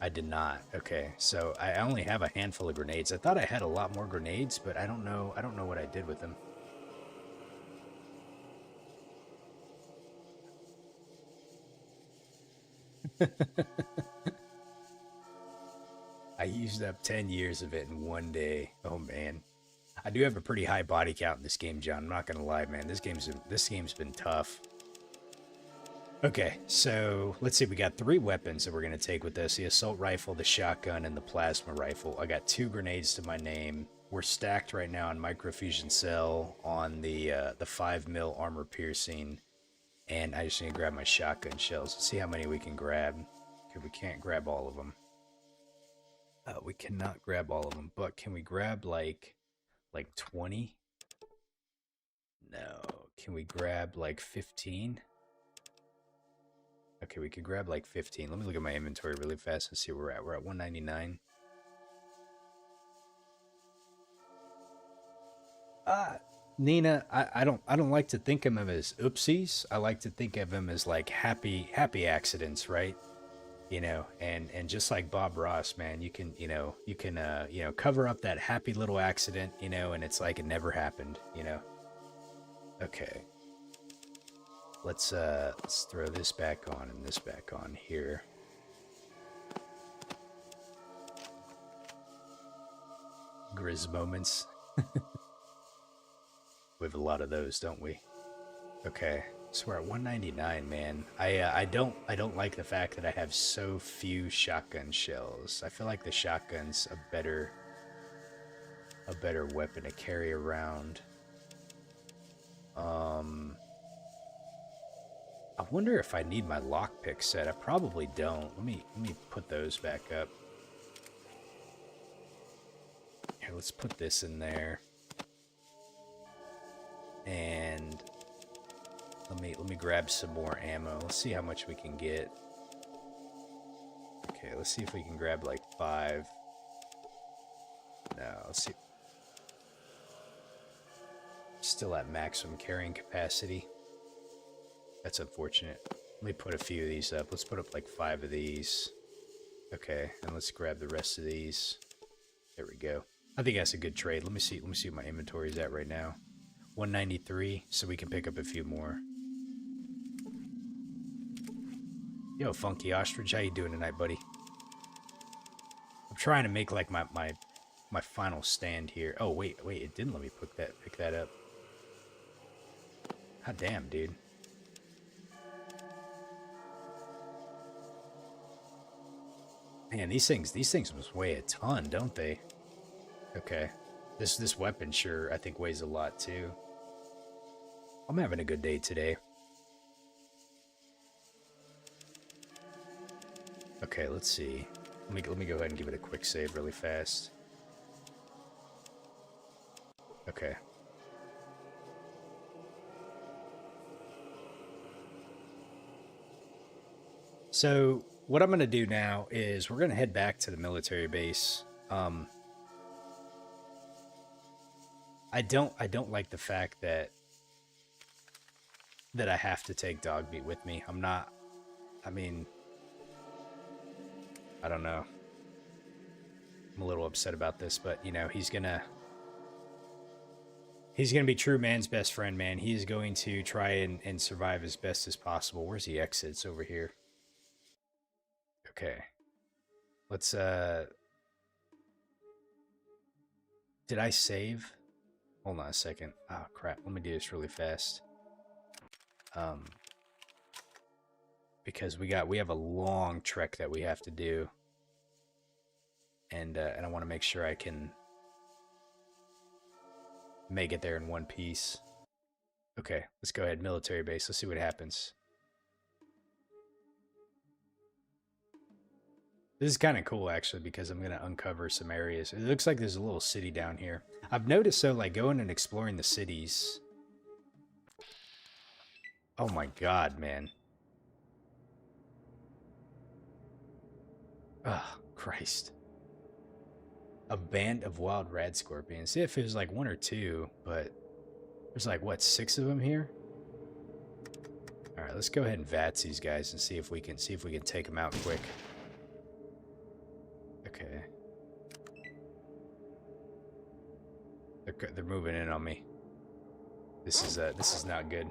A: I did not. Okay, so I only have a handful of grenades. I thought I had a lot more grenades, but I don't know what I did with them. I used up 10 years of it in 1 day. Oh man. I do have a pretty high body count in this game, John. I'm not gonna lie, man. This game's been tough. Okay, so let's see. We got 3 weapons that we're gonna take with us: the assault rifle, the shotgun, and the plasma rifle. I got 2 grenades to my name. We're stacked right now on microfusion cell, on the 5mm armor piercing, and I just need to grab my shotgun shells. Let's see how many we can grab. Okay, we can't grab all of them. We cannot grab all of them, but can we grab like 20? No. Can we grab like 15? Okay, we could grab like 15. Let me look at my inventory really fast and see where we're at. We're at 199. Nina, I don't like to think of them as oopsies. I like to think of them as like happy accidents, right? You know, and just like Bob Ross, man, you can cover up that happy little accident, and it's like it never happened, Okay. let's throw this back on and this back on here. Grizz moments. We have a lot of those, don't we? Okay, so we're at 199, man. I don't like the fact that I have so few shotgun shells. I feel like the shotgun's a better weapon to carry around. I wonder if I need my lockpick set. I probably don't. Let me put those back up. Here, let's put this in there. And let me grab some more ammo. Let's see how much we can get. Okay, let's see if we can grab like 5. No, let's see. Still at maximum carrying capacity. That's unfortunate. Let me put a few of these up. Let's put up like 5 of these. Okay, and let's grab the rest of these. There we go. I think that's a good trade. Let me see what my inventory is at right now. 193, so we can pick up a few more. Yo, Funky Ostrich, how you doing tonight, buddy? I'm trying to make like my final stand here. Oh wait, it didn't let me pick that up. God damn, dude. Man, these things must weigh a ton, don't they? Okay. This weapon sure I think weighs a lot too. I'm having a good day today. Okay, let's see. Let me go ahead and give it a quick save really fast. Okay. So what I'm gonna do now is we're gonna head back to the military base. I don't like the fact that I have to take Dogbeat with me. I mean, I don't know. I'm a little upset about this, but you know, he's gonna be true man's best friend, man. He's going to try and survive as best as possible. Where's the exits? Over here. Okay. Let's did I save? Hold on a second. Oh crap. Let me do this really fast. Because we have a long trek that we have to do. And I want to make sure I can make it there in one piece. Okay, let's go ahead. Military base. Let's see what happens. This is kind of cool, actually, because I'm going to uncover some areas. It looks like there's a little city down here. I've noticed, so, like, going and exploring the cities. Oh my god, man. Oh, Christ. A band of wild rad scorpions. See if it was like 1 or 2, but there's like, what, 6 of them here? Alright, let's go ahead and VATS these guys and see if we can take them out quick. Okay. They're moving in on me. This is not good.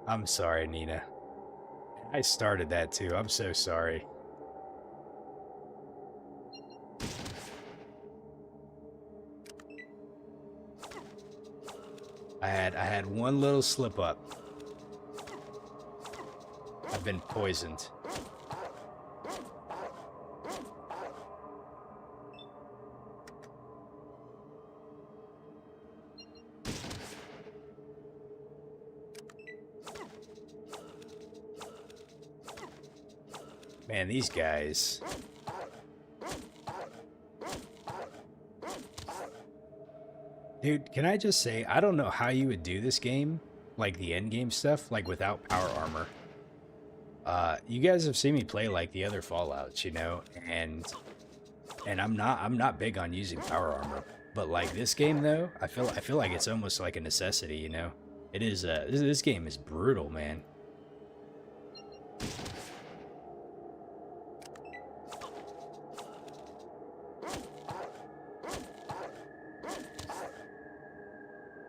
A: I'm sorry, Nina. I started that too. I'm so sorry. I had one little slip up. I've been poisoned. Man, these guys. Dude, can I just say, I don't know how you would do this game, like the end game stuff, like without power armor. You guys have seen me play like the other Fallouts, you know, and I'm not big on using power armor, but like this game though, I feel like it's almost like a necessity, you know. It is this game is brutal, man.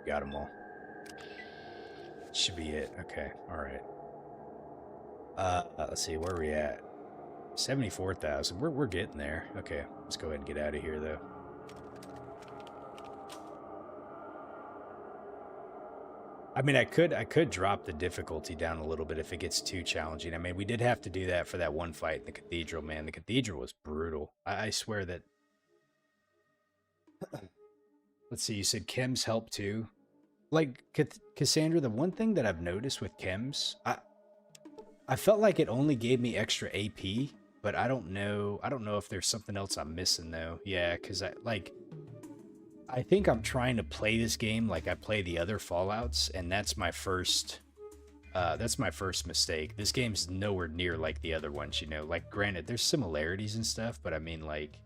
A: got them all. Should be it. Okay, all right. Let's see, where are we at? 74,000. We're getting there. Okay, let's go ahead and get out of here, though. I mean, I could drop the difficulty down a little bit if it gets too challenging. I mean, we did have to do that for that one fight in the cathedral, man. The cathedral was brutal. I swear that... Let's see, you said chems help too. Like, Cassandra, the one thing that I've noticed with chems, I felt like it only gave me extra AP, but I don't know if there's something else I'm missing, though. Yeah, because I think I'm trying to play this game like I play the other Fallouts, and that's my first mistake. This game's nowhere near like the other ones, you know. Like, granted, there's similarities and stuff, but I mean, like,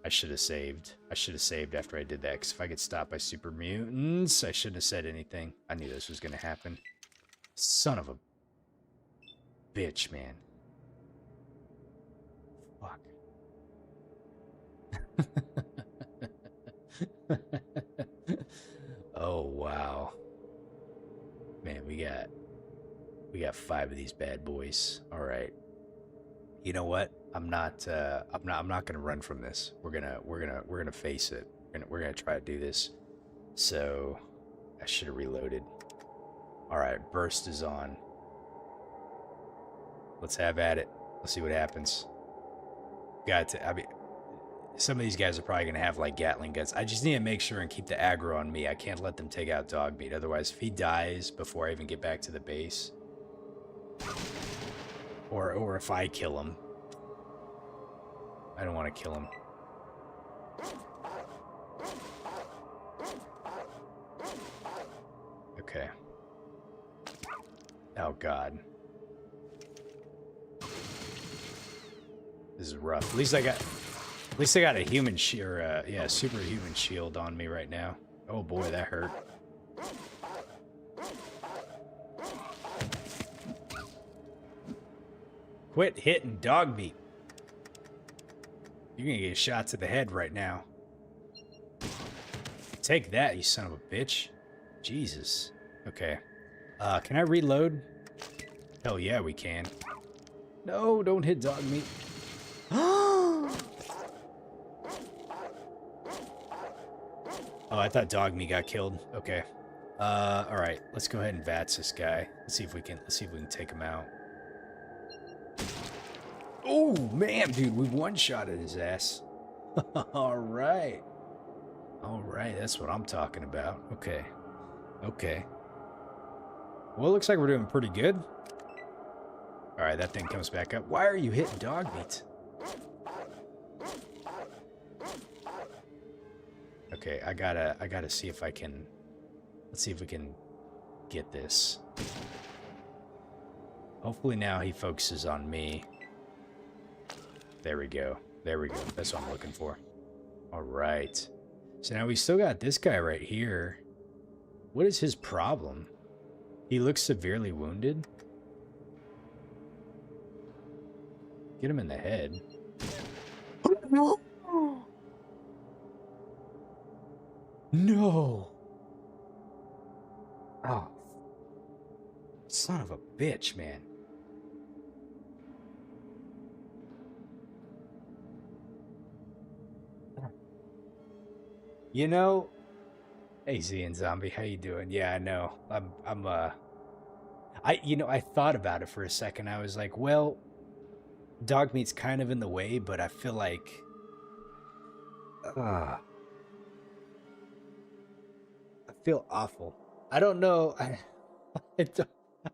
A: I should have saved. I should have saved after I did that, because if I get stopped by super mutants, I shouldn't have said anything. I knew this was going to happen. Son of a bitch, man. Fuck. Oh, wow. Man, we got 5 of these bad boys. All right. You know what? I'm not gonna run from this. We're gonna face it. We're gonna try to do this. So I should have reloaded. All right, burst is on. Let's have at it. Let's see what happens. I mean, some of these guys are probably gonna have like Gatling guns. I just need to make sure and keep the aggro on me. I can't let them take out Dogmeat. Otherwise, if he dies before I even get back to the base, or if I kill him, I don't want to kill him. Okay. Oh God. This is rough. At least I got a human shield, yeah, superhuman shield on me right now. Oh boy, that hurt. Quit hitting Dogmeat. You're gonna get shot to the head right now. Take that, you son of a bitch. Jesus. Okay. Can I reload? Hell yeah, we can. No, don't hit Dogmeat. Oh, I thought Dogmeat got killed. Okay. All right. Let's go ahead and VATS this guy. Let's see if we can take him out. Oh man, dude, we one-shotted his ass. All right. All right, that's what I'm talking about. Okay. Okay. Well, it looks like we're doing pretty good. All right, that thing comes back up. Why are you hitting Dogmeat? Okay, I gotta see if I can... Let's see if we can get this. Hopefully now he focuses on me. There we go. There we go. That's what I'm looking for. All right. So now we still got this guy right here. What is his problem? He looks severely wounded. Get him in the head. No. Oh. Son of a bitch, man. You know, hey Z and Zombie, how you doing? Yeah, I know. I thought about it for a second. I was like, well, Dogmeat's kind of in the way, but I feel like I feel awful. I don't know.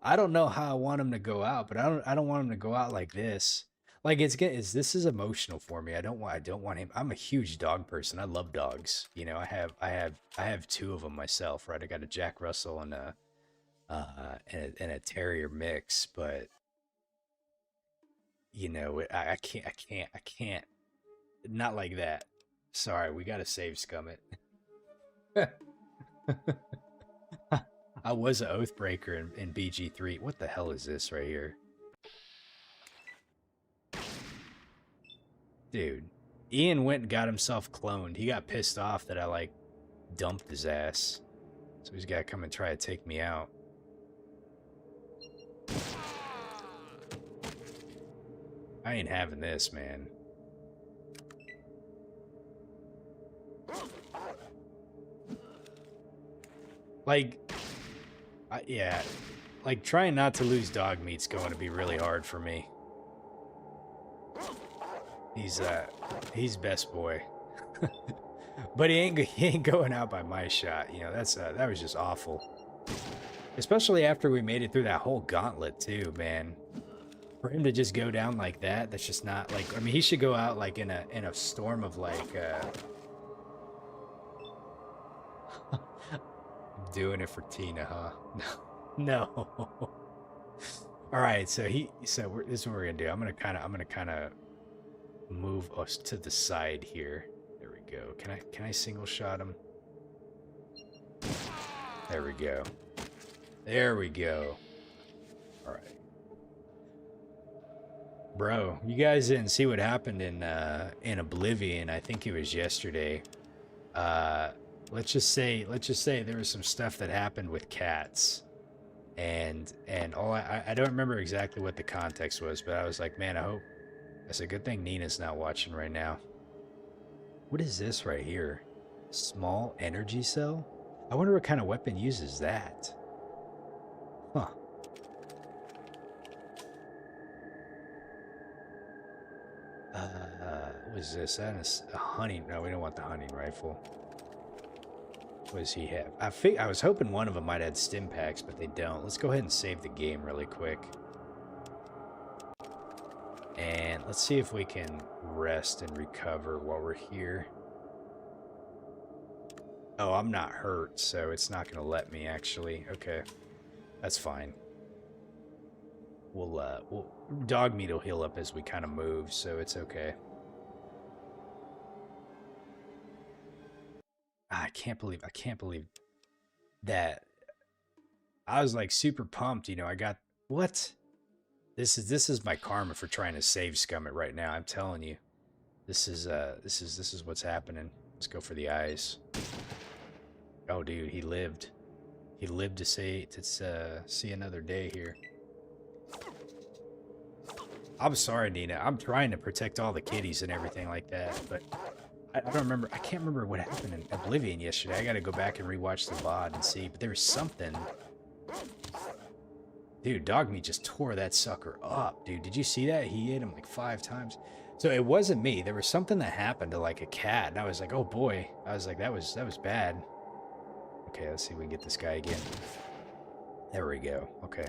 A: I don't know how I want him to go out, but I don't want him to go out like this. Like this is emotional for me. I don't want him. I'm a huge dog person. I love dogs. You know, I have 2 of them myself, right? I got a Jack Russell and a terrier mix, but you know, I can't not like that. Sorry, we got to save Scummit. I was an Oathbreaker in BG3. What the hell is this right here? Dude, Ian went and got himself cloned. He got pissed off that I, like, dumped his ass. So he's got to come and try to take me out. I ain't having this, man. Like, yeah, like trying not to lose dog meat's going to be really hard for me. He's best boy. But he ain't going out by my shot. You know, that was just awful. Especially after we made it through that whole gauntlet too, man. For him to just go down like that, that's just not like, I mean, he should go out like in a storm of like doing it for Tina, huh? No. All right, so this is what we're gonna do. I'm gonna kind of move us to the side here. There we go. Can I single shot him? There we go. There we go. All right. Bro, you guys didn't see what happened in Oblivion. I think it was yesterday. Let's just say there was some stuff that happened with cats. And all I don't remember exactly what the context was, but I was like, man, I hope that's a good thing Nina's not watching right now. What is this right here? Small energy cell? I wonder what kind of weapon uses that. Huh. What is this? That is a hunting. No, we don't want the hunting rifle. What does he have? I was hoping one of them might add stim packs, but they don't. Let's go ahead and save the game really quick. And let's see if we can rest and recover while we're here. Oh, I'm not hurt, so it's not going to let me, actually. Okay. That's fine. We'll dog meat will heal up as we kind of move, so it's okay. I can't believe that. I was like super pumped, you know. I got what? This is my karma for trying to save scum it right now. I'm telling you, this is what's happening. Let's go for the eyes. Oh, dude, he lived. He lived to see another day here. I'm sorry, Nina. I'm trying to protect all the kitties and everything like that, but I don't remember. I can't remember what happened in Oblivion yesterday. I got to go back and rewatch the VOD and see. But there was something. Dude, dog meat just tore that sucker up, dude. Did you see that? He hit him like 5 times. So it wasn't me. There was something that happened to like a cat, and I was like, oh boy. I was like, that was bad. Okay, let's see if we can get this guy again. There we go. Okay.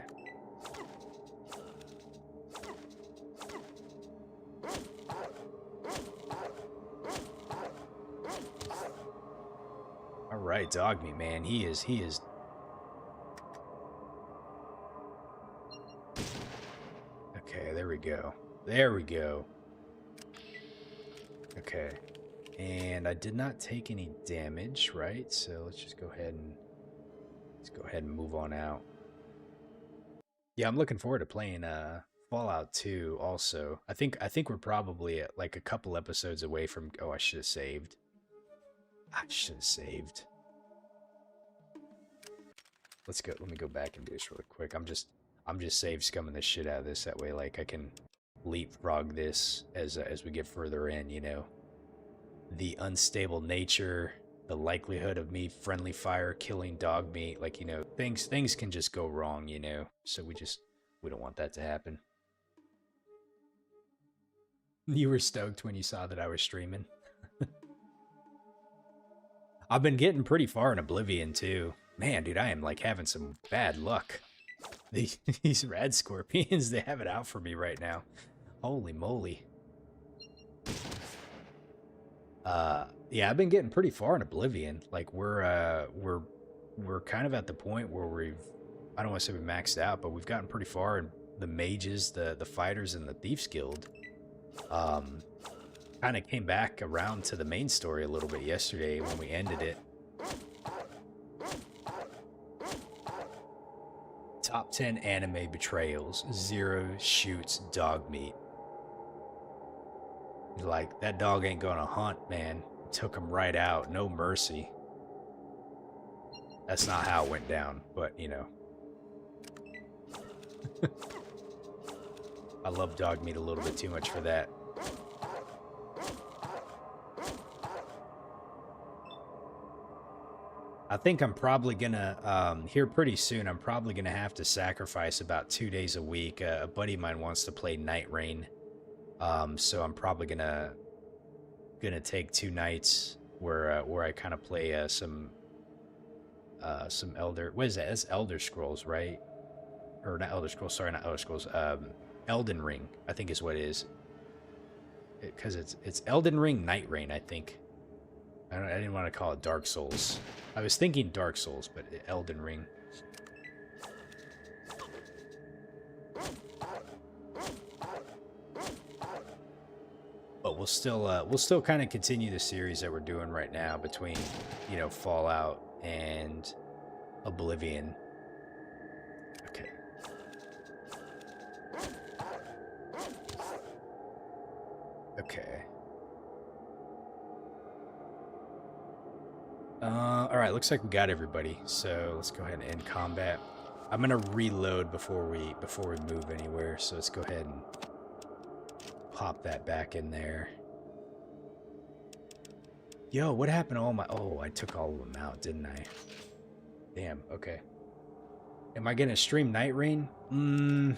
A: All right, dog meat, man. He is. Okay, there we go. There we go. Okay. And I did not take any damage, right? So let's just go ahead and move on out. Yeah, I'm looking forward to playing Fallout 2 also. I think we're probably at like a couple episodes away from oh, I should have saved. I should have saved. Let's go. Let me go back and do this really quick. I'm just save scumming the shit out of this. That way, like, I can leapfrog this as we get further in, you know. The unstable nature, the likelihood of me friendly fire killing dog meat, like, you know, things can just go wrong, you know. So we don't want that to happen. You were stoked when you saw that I was streaming. I've been getting pretty far in Oblivion too. Man, dude, I am like having some bad luck. These rad scorpions, they have it out for me right now. Holy moly. Yeah, I've been getting pretty far in Oblivion. Like we're kind of at the point where I don't want to say we maxed out, but we've gotten pretty far in the mages, the fighters, and the Thieves Guild. Kind of came back around to the main story a little bit yesterday when we ended it. Top 10 anime betrayals. Zero shoots dog meat. Like, that dog ain't gonna hunt, man. Took him right out. No mercy. That's not how it went down, but you know. I love dog meat a little bit too much for that. I think I'm probably gonna, here pretty soon, I'm probably gonna have to sacrifice about 2 days a week. A buddy of mine wants to play Night Rain. So I'm probably gonna take 2 nights where I kind of play some Elder, what is that? That's Elder Scrolls, right? Or not Elder Scrolls, sorry, not Elder Scrolls. Elden Ring, I think is what it is. Because it's Elden Ring, Night Rain, I think. I didn't want to call it Dark Souls. I was thinking Dark Souls, but Elden Ring. But we'll still kind of continue the series that we're doing right now between, you know, Fallout and Oblivion. Okay. Okay. All right, looks like we got everybody. So let's go ahead and end combat. I'm gonna reload before we move anywhere. So let's go ahead and pop that back in there. Yo, what happened to all my... Oh, I took all of them out, didn't I? Damn, okay. Am I gonna stream Night Rain? I'm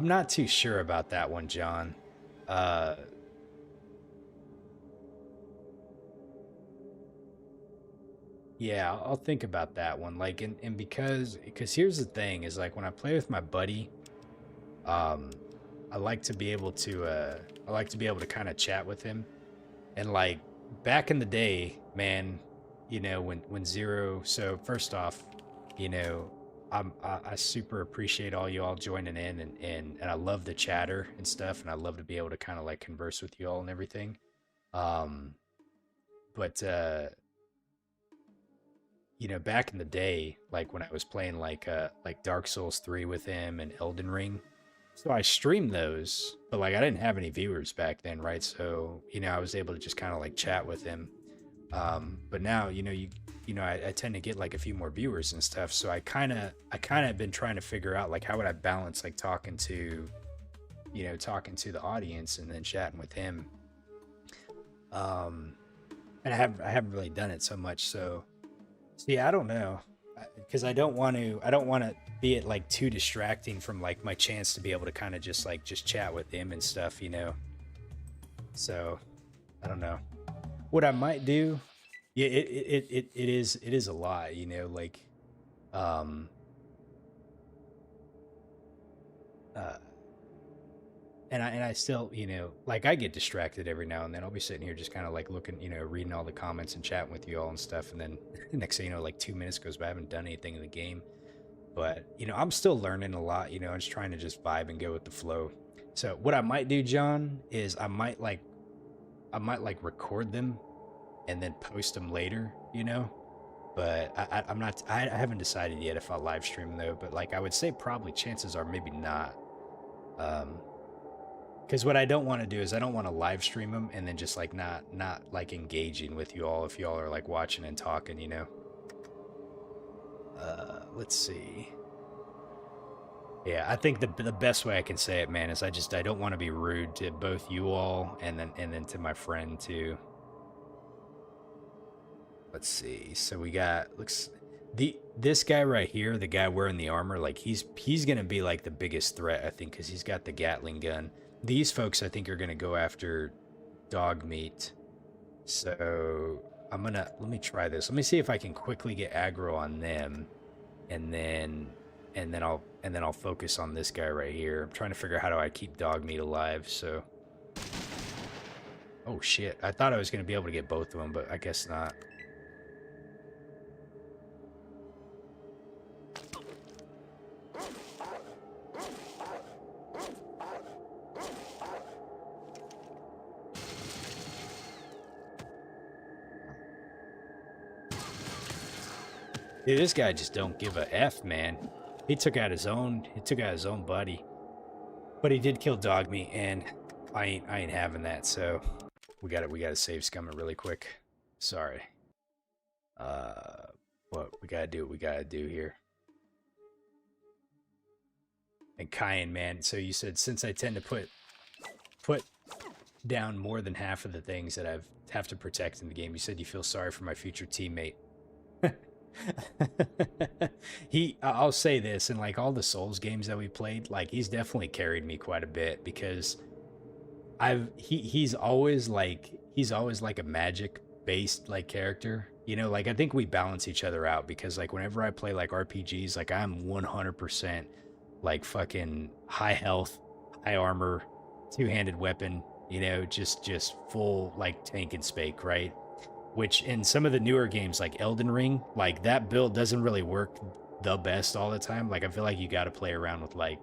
A: not too sure about that one, John. Yeah, I'll think about that one. Like, and because here's the thing, is like when I play with my buddy, I like to be able to kind of chat with him. And like back in the day, man, you know, when Zero, so first off, you know, I super appreciate all you all joining in, and I love the chatter and stuff, and I love to be able to kind of like converse with you all and everything. But you know, back in the day, like when I was playing like Dark Souls 3 with him and Elden Ring, so I streamed those, but like I didn't have any viewers back then, right? So, you know, I was able to just kind of like chat with him. But now, you know, I tend to get like a few more viewers and stuff. So I kind of have been trying to figure out like how would I balance like talking to the audience and then chatting with him. And I haven't really done it so much. So yeah, I don't know, because I don't want to be it like too distracting from like my chance to be able to kind of just chat with him and stuff, you know. So I don't know what I might do. Yeah, it is a lot, you know, like and I still, you know, like I get distracted every now and then. I'll be sitting here just kind of like looking, you know, reading all the comments and chatting with you all and stuff, and then next thing you know, like 2 minutes goes by, I haven't done anything in the game. But you know, I'm still learning a lot, you know. I'm just trying to just vibe and go with the flow. So what I might do, John, is I might record them and then post them later, you know. But I'm not, I haven't decided yet if I'll live stream though. But like I would say, probably chances are maybe not. Because what I don't want to do is I don't want to live stream them and then just like not like engaging with you all if y'all are like watching and talking, you know. Let's see. Yeah, I think the best way I can say it, man, is I don't want to be rude to both you all and then to my friend too. Let's see. So we got this guy right here, the guy wearing the armor, like he's gonna be like the biggest threat, I think, because he's got the Gatling gun. These folks, I think, are gonna go after dog meat. So let me try this. Let me see if I can quickly get aggro on them, and then I'll focus on this guy right here. I'm trying to figure out how do I keep dog meat alive. So, oh shit! I thought I was gonna be able to get both of them, but I guess not. Dude, this guy just don't give a F, man. He took out his own buddy. But he did kill dog meat, and I ain't having that, so we gotta save Scummer really quick. Sorry. what we gotta do. What we gotta do here. And Cayenne, man. So you said since I tend to put down more than half of the things that have to protect in the game, you said you feel sorry for my future teammate. I'll say this, in like all the Souls games that we played, like he's definitely carried me quite a bit because he's always like a magic based like character, you know, like I think we balance each other out because like whenever I play like RPGs, like I'm 100% like fucking high health, high armor, two-handed weapon, you know, just full like tank and spake, right? Which in some of the newer games like Elden Ring, like that build doesn't really work the best all the time. Like I feel like you got to play around with like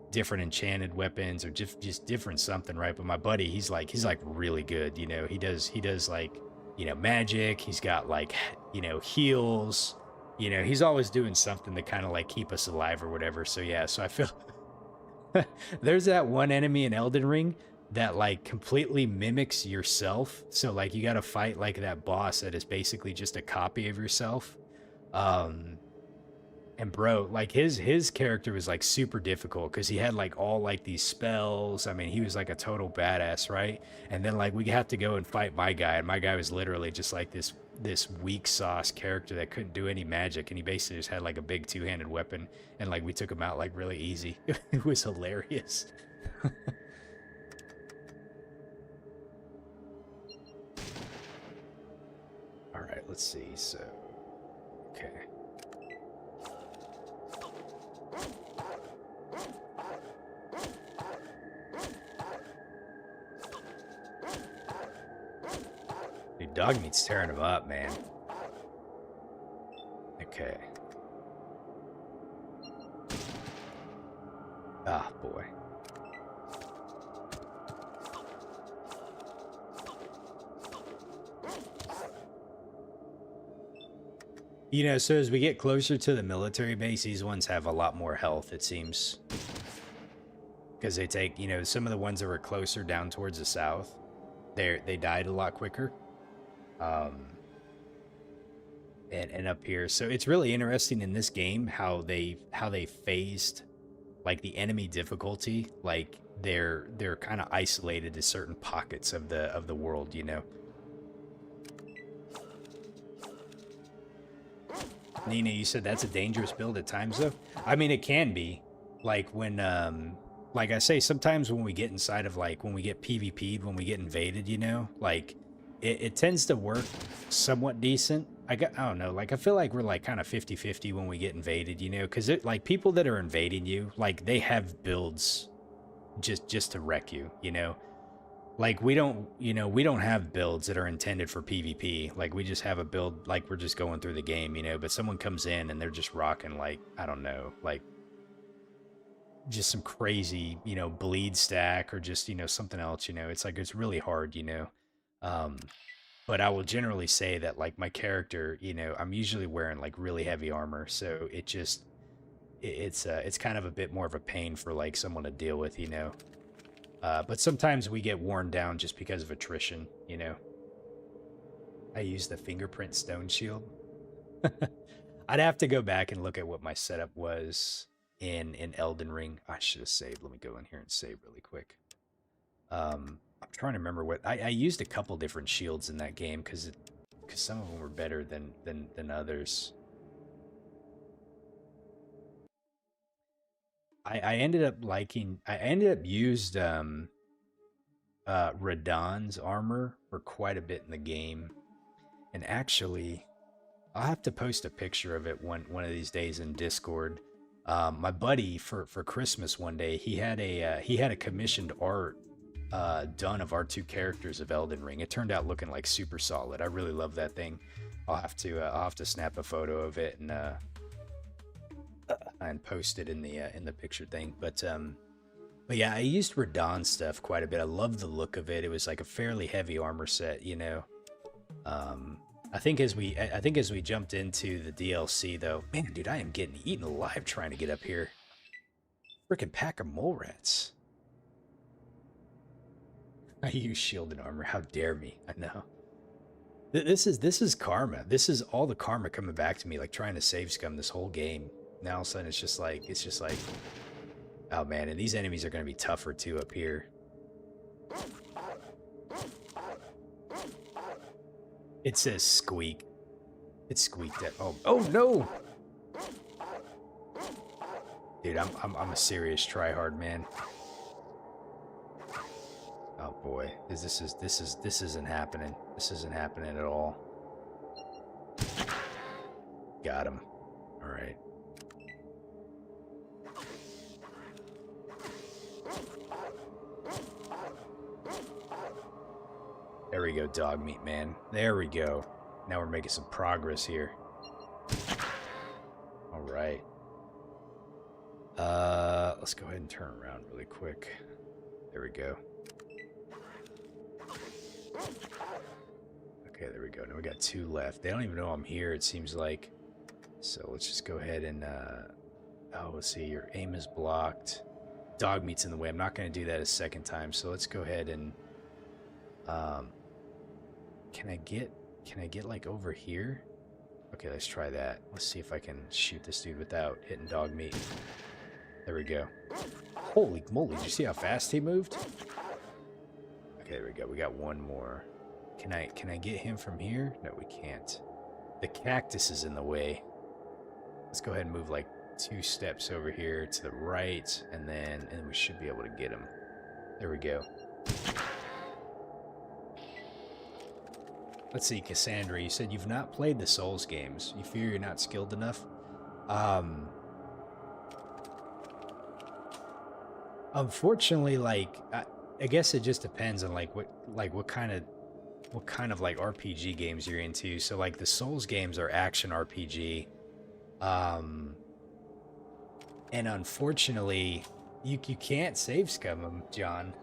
A: different enchanted weapons or just different something, right? But my buddy, he's like really good, you know. He does like, you know, magic. He's got like, you know, heals. You know, he's always doing something to kind of like keep us alive or whatever. So yeah, so I feel there's that one enemy in Elden Ring that like completely mimics yourself. So like you got to fight like that boss that is basically just a copy of yourself. Um and bro, like his character was like super difficult because he had like all like these spells. I mean, he was like a total badass, right? And then like we had to go and fight my guy, and my guy was literally just like this weak sauce character that couldn't do any magic, and he basically just had like a big two-handed weapon, and like we took him out like really easy. It was hilarious. All right, let's see. So, okay. Dude, dog meat's tearing him up, man. Okay. Ah, boy. You know, so as we get closer to the military base, these ones have a lot more health, it seems. Because they take, you know, some of the ones that were closer down towards the south, they died a lot quicker. And up here, so it's really interesting in this game how they phased like the enemy difficulty. Like they're kind of isolated to certain pockets of the world, you know. Nina, you said that's a dangerous build at times, though. I mean, it can be. Like when, like I say, sometimes when we get inside of like when we get PvP'd, when we get invaded, you know, like it tends to work somewhat decent. I don't know, like I feel like we're like kind of 50-50 when we get invaded, you know, because it like people that are invading you, like they have builds just to wreck you, you know. Like we don't, you know, we don't have builds that are intended for PvP. Like we just have a build like we're just going through the game, you know, but someone comes in and they're just rocking like, I don't know, like just some crazy, you know, bleed stack or just, you know, something else, you know. It's like it's really hard, you know. Um but I will generally say that like my character, you know, I'm usually wearing like really heavy armor, so it just it's kind of a bit more of a pain for like someone to deal with, you know. But sometimes we get worn down just because of attrition, you know. I use the fingerprint stone shield. I'd have to go back and look at what my setup was in Elden Ring. I should have saved. Let me go in here and save really quick. I'm trying to remember what I used a couple different shields in that game because some of them were better than others. I ended up liking. I ended up used Radahn's armor for quite a bit in the game, and actually, I'll have to post a picture of it one of these days in Discord. My buddy for Christmas one day he had a commissioned art done of our two characters of Elden Ring. It turned out looking like super solid. I really love that thing. I'll have to snap a photo of it and post it in the picture thing. But yeah, I used Radahn stuff quite a bit. I love the look of it. It was like a fairly heavy armor set, you know. I think as we jumped into the DLC though, man, dude, I am getting eaten alive trying to get up here. Freaking pack of mole rats. I use shielded armor. How dare me? I know. This is karma. This is all the karma coming back to me, like trying to save scum this whole game. Now all of a sudden it's just like oh man, and these enemies are gonna be tougher too up here. It says squeak. It squeaked at oh no! Dude, I'm a serious tryhard, man. Oh boy, this isn't happening. This isn't happening at all. Got him. All right. There we go, dog meat man. There we go. Now we're making some progress here. All right. Let's go ahead and turn around really quick. There we go. Okay, there we go. Now we got 2 left. They don't even know I'm here, it seems like. So let's just go ahead and, oh, let's see. Your aim is blocked. Dog meat's in the way. I'm not going to do that a second time. So let's go ahead and, can I get like over here? Okay, let's try that. Let's see if I can shoot this dude without hitting dog meat. There we go. Holy moly, did you see how fast he moved? Okay, there we go. We got 1 more. Can I get him from here? No, we can't. The cactus is in the way. Let's go ahead and move like 2 steps over here to the right, and we should be able to get him. There we go. Let's see, Cassandra, you said you've not played the Souls games. You fear you're not skilled enough? Unfortunately, like, I guess it just depends on what kind of like RPG games you're into. So like the Souls games are action RPG. And unfortunately, you can't save scum them, John.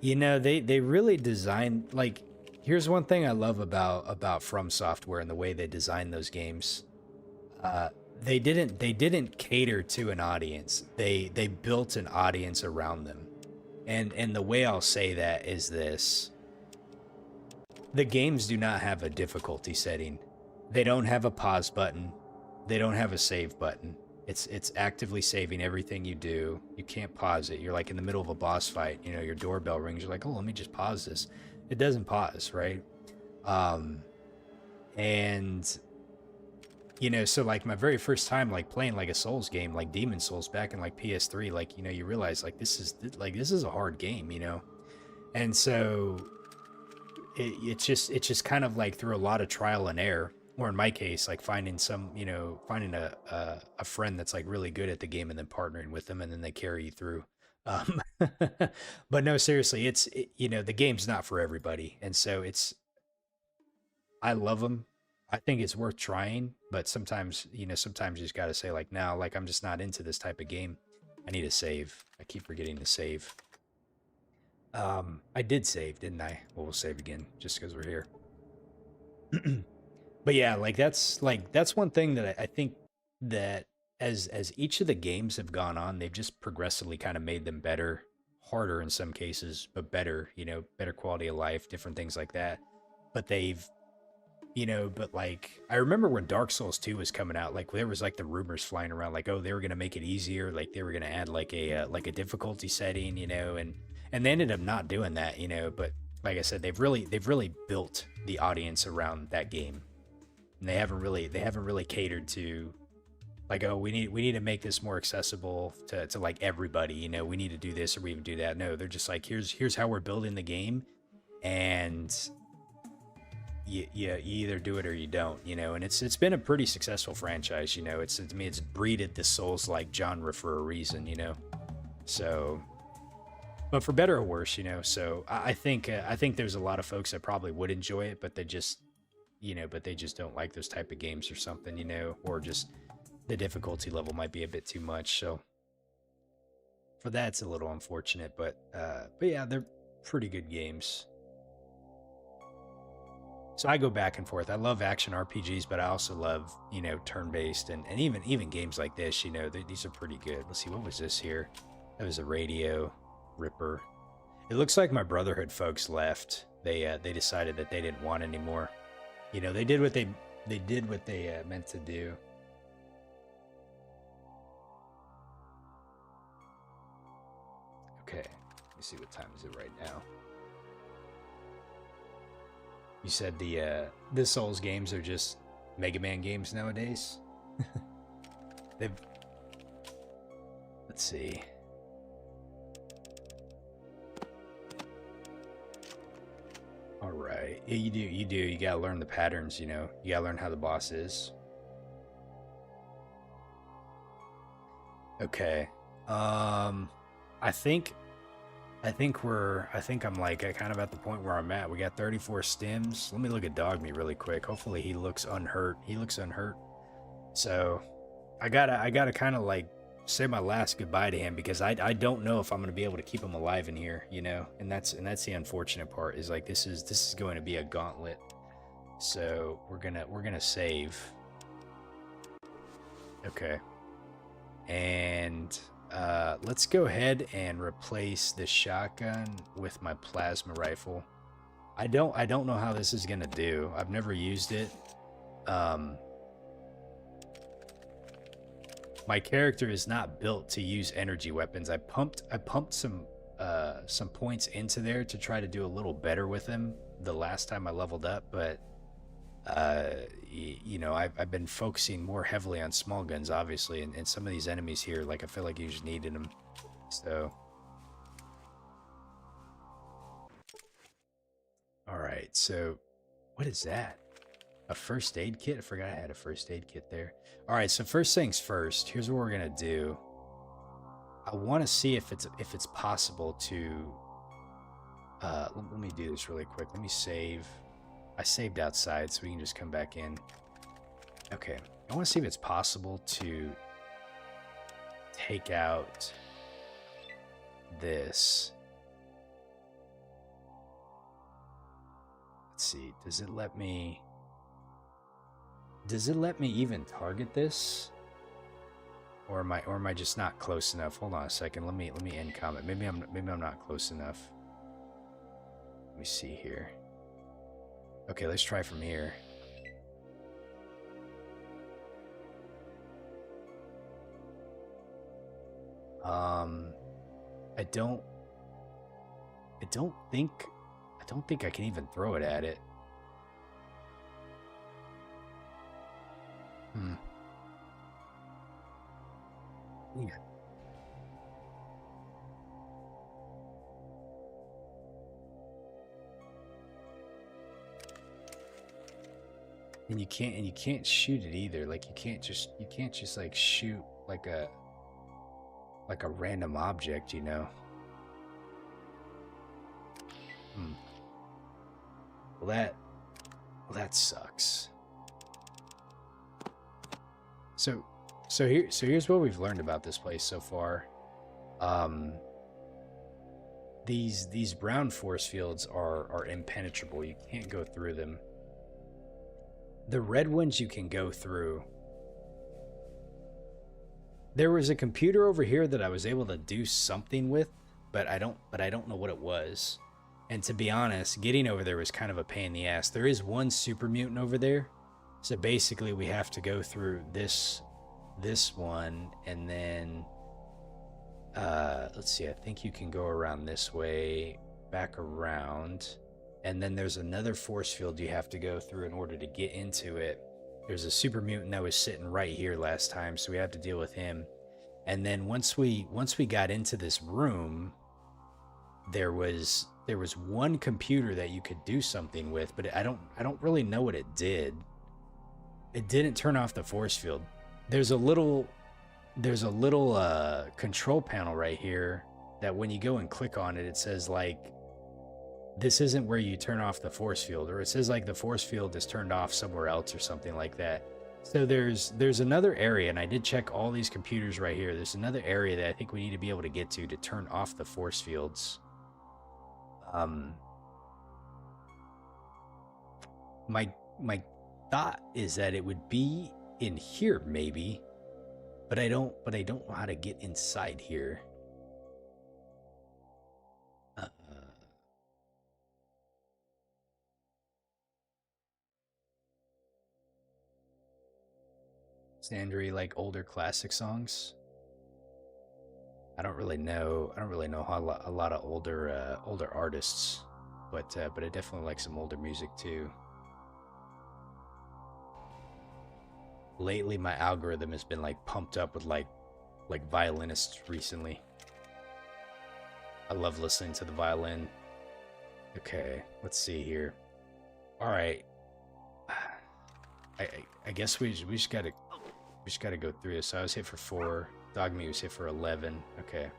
A: You know, they really designed, like, here's one thing I love about From Software and the way they designed those games. They didn't cater to an audience. They built an audience around them. And the way I'll say that is this. The games do not have a difficulty setting. They don't have a pause button. They don't have a save button. It's actively saving everything you do. You can't pause it. You're like in the middle of a boss fight, you know, your doorbell rings, you're like, oh, let me just pause this. It doesn't pause, right? And you know, so like my very first time like playing like a Souls game, like Demon Souls back in like PS3, like, you know, you realize like this is a hard game, you know? And so it's just kind of like through a lot of trial and error. Or in my case, like finding a friend that's like really good at the game and then partnering with them, and then they carry you through. But no, seriously, you know, the game's not for everybody. And so I love them. I think it's worth trying, but sometimes you just got to say like, no, like I'm just not into this type of game. I need a save. I keep forgetting to save. I did save, didn't I? Well, we'll save again just because we're here. But yeah, like that's one thing that I think that as each of the games have gone on, they've just progressively kind of made them better, harder in some cases, but better, you know, better quality of life, different things like that. But but like, I remember when Dark Souls 2 was coming out, like there was like the rumors flying around, like, oh, they were going to make it easier. Like they were going to add like a difficulty setting, you know, and they ended up not doing that, you know, but like I said, they've really built the audience around that game. And they haven't really catered to like, oh, we need to make this more accessible to like everybody, you know, we need to do this or we even do that. No, they're just like, here's how we're building the game, and you either do it or you don't, you know. And it's been a pretty successful franchise, you know. It's breeded the Souls-like genre for a reason, you know. So, but for better or worse, you know. So I think there's a lot of folks that probably would enjoy it, but they just don't like those type of games or something, you know, or just the difficulty level might be a bit too much. So for that, it's a little unfortunate, but yeah, they're pretty good games. So I go back and forth. I love action RPGs, but I also love, you know, turn-based and even games like this, you know, these are pretty good. Let's see, what was this here? That was a radio ripper. It looks like my Brotherhood folks left. they decided that they didn't want anymore. You know, they did what they meant to do. Okay, let me see what time is it right now. You said the Souls games are just Mega Man games nowadays. They've, let's see. All right, yeah, you do. You gotta learn the patterns. You know, you gotta learn how the boss is. Okay. I think I'm like kind of at the point where I'm at. We got 34 stems. Let me look at Dog Meat really quick. Hopefully he looks unhurt. He looks unhurt. So I gotta kind of like say my last goodbye to him, because I don't know if I'm gonna be able to keep him alive in here, you know. And that's the unfortunate part, is like this is going to be a gauntlet. So we're gonna save. Okay. And let's go ahead and replace the shotgun with my plasma rifle. I don't know how this is gonna do. I've never used it. My character is not built to use energy weapons. I pumped some points into there to try to do a little better with them the last time I leveled up, but you know, I've been focusing more heavily on small guns, obviously, and some of these enemies here, like, I feel like you just needed them. So, all right. So, what is that? A first aid kit? I forgot I had a first aid kit there. All right. So first things first. Here's what we're gonna do. I want to see if it's possible to. Let me do this really quick. Let me save. I saved outside, so we can just come back in. Okay, I want to see if it's possible to take out this. Let's see, does it let me even target this? Or am I just not close enough? Hold on a second, let me end comment. Maybe I'm not close enough. Let me see here. Okay, let's try from here. I don't think I can even throw it at it. Yeah. And you can't shoot it either. Like you can't just like shoot like a random object, you know. Well, that sucks. So here's what we've learned about this place so far. These brown force fields are impenetrable. You can't go through them. The red ones you can go through. There was a computer over here that I was able to do something with, but I don't know what it was. And to be honest, getting over there was kind of a pain in the ass. There is one super mutant over there. So basically we have to go through this one, and then let's see, I think you can go around this way, back around, and then there's another force field you have to go through in order to get into it. There's a super mutant that was sitting right here last time, so we have to deal with him. And then once we got into this room, there was one computer that you could do something with, but I don't really know what it did. It didn't turn off the force field. There's a little control panel right here that when you go and click on it, it says like, this isn't where you turn off the force field, or it says like the force field is turned off somewhere else or something like that. So there's another area, and I did check all these computers right here. There's another area that I think we need to be able to get to turn off the force fields. My thought is that it would be in here maybe, but I don't know how to get inside here. Sandry like older classic songs. I don't really know. I don't really know a lot of older artists, but I definitely like some older music too. Lately, my algorithm has been like pumped up with like violinists recently. I love listening to the violin. Okay, let's see here. All right, I guess we just gotta go through this. So I was hit for 4. Dogmeat was hit for 11. Okay.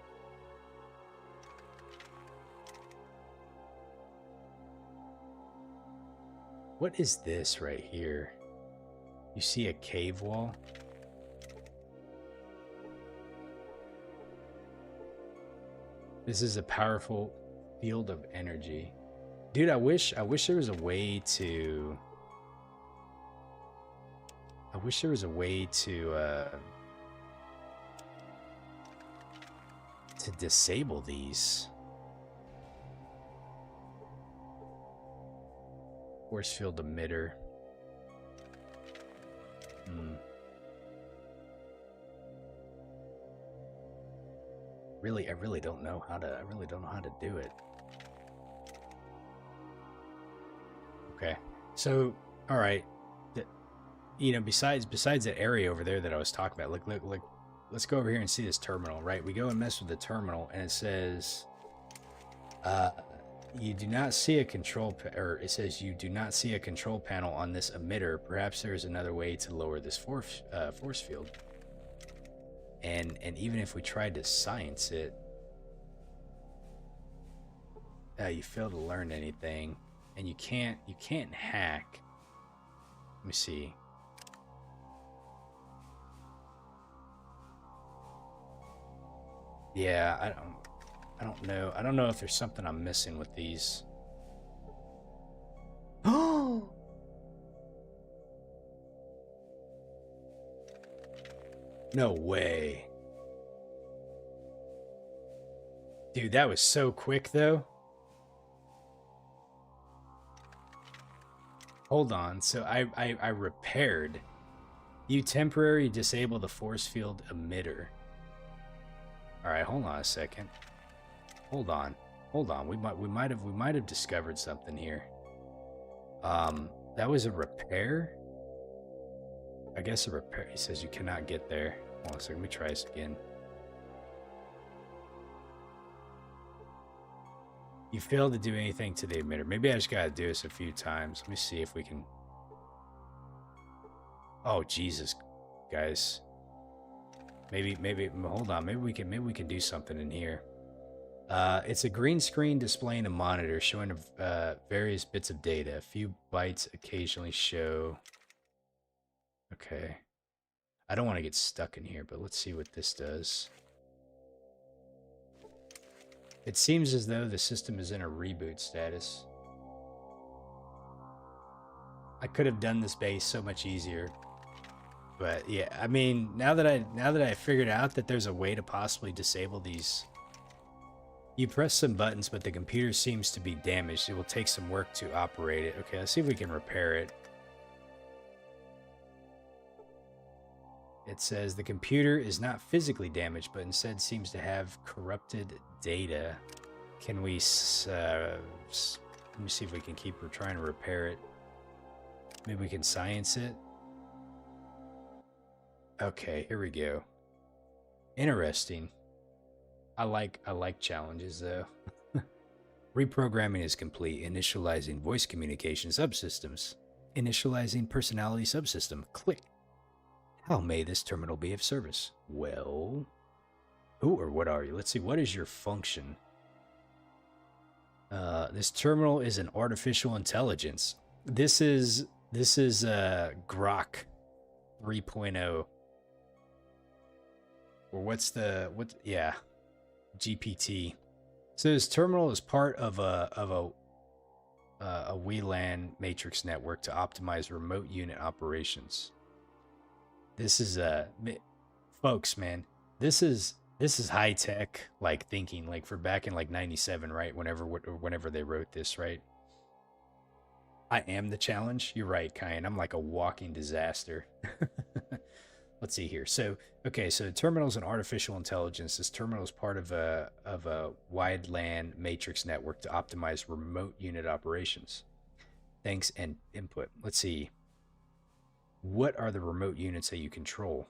A: What is this right here? You see a cave wall? This is a powerful field of energy. Dude, I wish there was a way to to disable these. Force field emitter. I really don't know how to do it. Okay. So, all right. You know, besides that area over there that I was talking about, look, let's go over here and see this terminal, right? We go and mess with the terminal, and it says, you do not see a it says you do not see a control panel on this emitter. Perhaps there is another way to lower this force field. And even if we tried to science it, you fail to learn anything, and you can't hack. Let me see. Yeah, I don't know. I don't know if there's something I'm missing with these. Oh! No way. Dude, that was so quick though. Hold on. So I repaired. You temporarily disable the force field emitter. All right, hold on a second. Hold on. We might have discovered something here. That was a repair? I guess a repair. He says you cannot get there. Hold on a second. Let me try this again. You failed to do anything to the emitter. Maybe I just gotta do this a few times. Let me see if we can. Oh Jesus, guys. Maybe hold on. Maybe we can do something in here. It's a green screen displaying a monitor showing various bits of data. A few bytes occasionally show. Okay. I don't want to get stuck in here, but let's see what this does. It seems as though the system is in a reboot status. I could have done this base so much easier. But yeah, I mean, now that I figured out that there's a way to possibly disable these. You press some buttons, but the computer seems to be damaged. It will take some work to operate it. Okay, let's see if we can repair it. It says the computer is not physically damaged, but instead seems to have corrupted data. Can we, let me see if we can keep trying to repair it. Maybe we can science it. Okay, here we go. Interesting. I like challenges though. Reprogramming is complete. Initializing voice communication subsystems. Initializing personality subsystem. Click. How may this terminal be of service? Well, who or what are you? Let's see. What is your function? This terminal is an artificial intelligence. This is Grok 3.0. Or yeah, GPT. So this terminal is part of a WLAN matrix network to optimize remote unit operations. This is folks, man. This is high tech like thinking, like for back in like 97, right? Whenever they wrote this, right? I am the challenge. You're right, Kyan. I'm like a walking disaster. let's see here. So, okay, so terminals and artificial intelligence. This terminal is part of a wide LAN matrix network to optimize remote unit operations. Thanks and input. Let's see. What are the remote units that you control?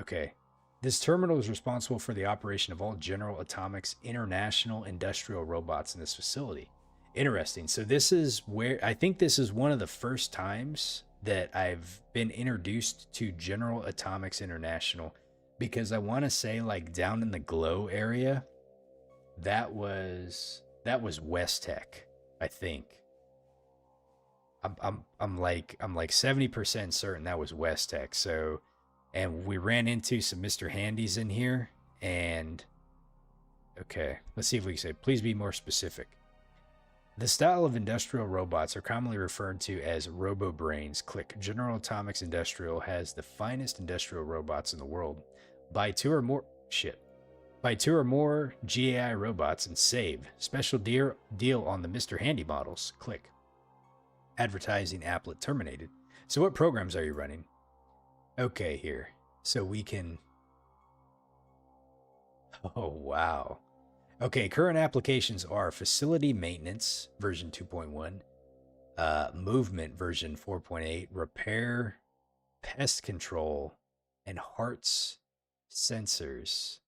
A: Okay. This terminal is responsible for the operation of all General Atomics international industrial robots in this facility. Interesting. So this is where I think this is one of the first times that I've been introduced to General Atomics International, because I want to say like down in the Glow area, that was West Tech, I think. I'm like 70% certain that was West Tech. So, and we ran into some Mr. Handies in here, and okay, let's see if we can say, please be more specific. The style of industrial robots are commonly referred to as robo-brains. Click. General Atomics Industrial has the finest industrial robots in the world. Buy two or more GAI robots and save. Special deal on the Mr. Handy models. Click. Advertising applet terminated. So what programs are you running? Okay, here. So we can... Oh, wow. Okay, current applications are facility maintenance, version 2.1, movement, version 4.8, repair, pest control, and hearts sensors.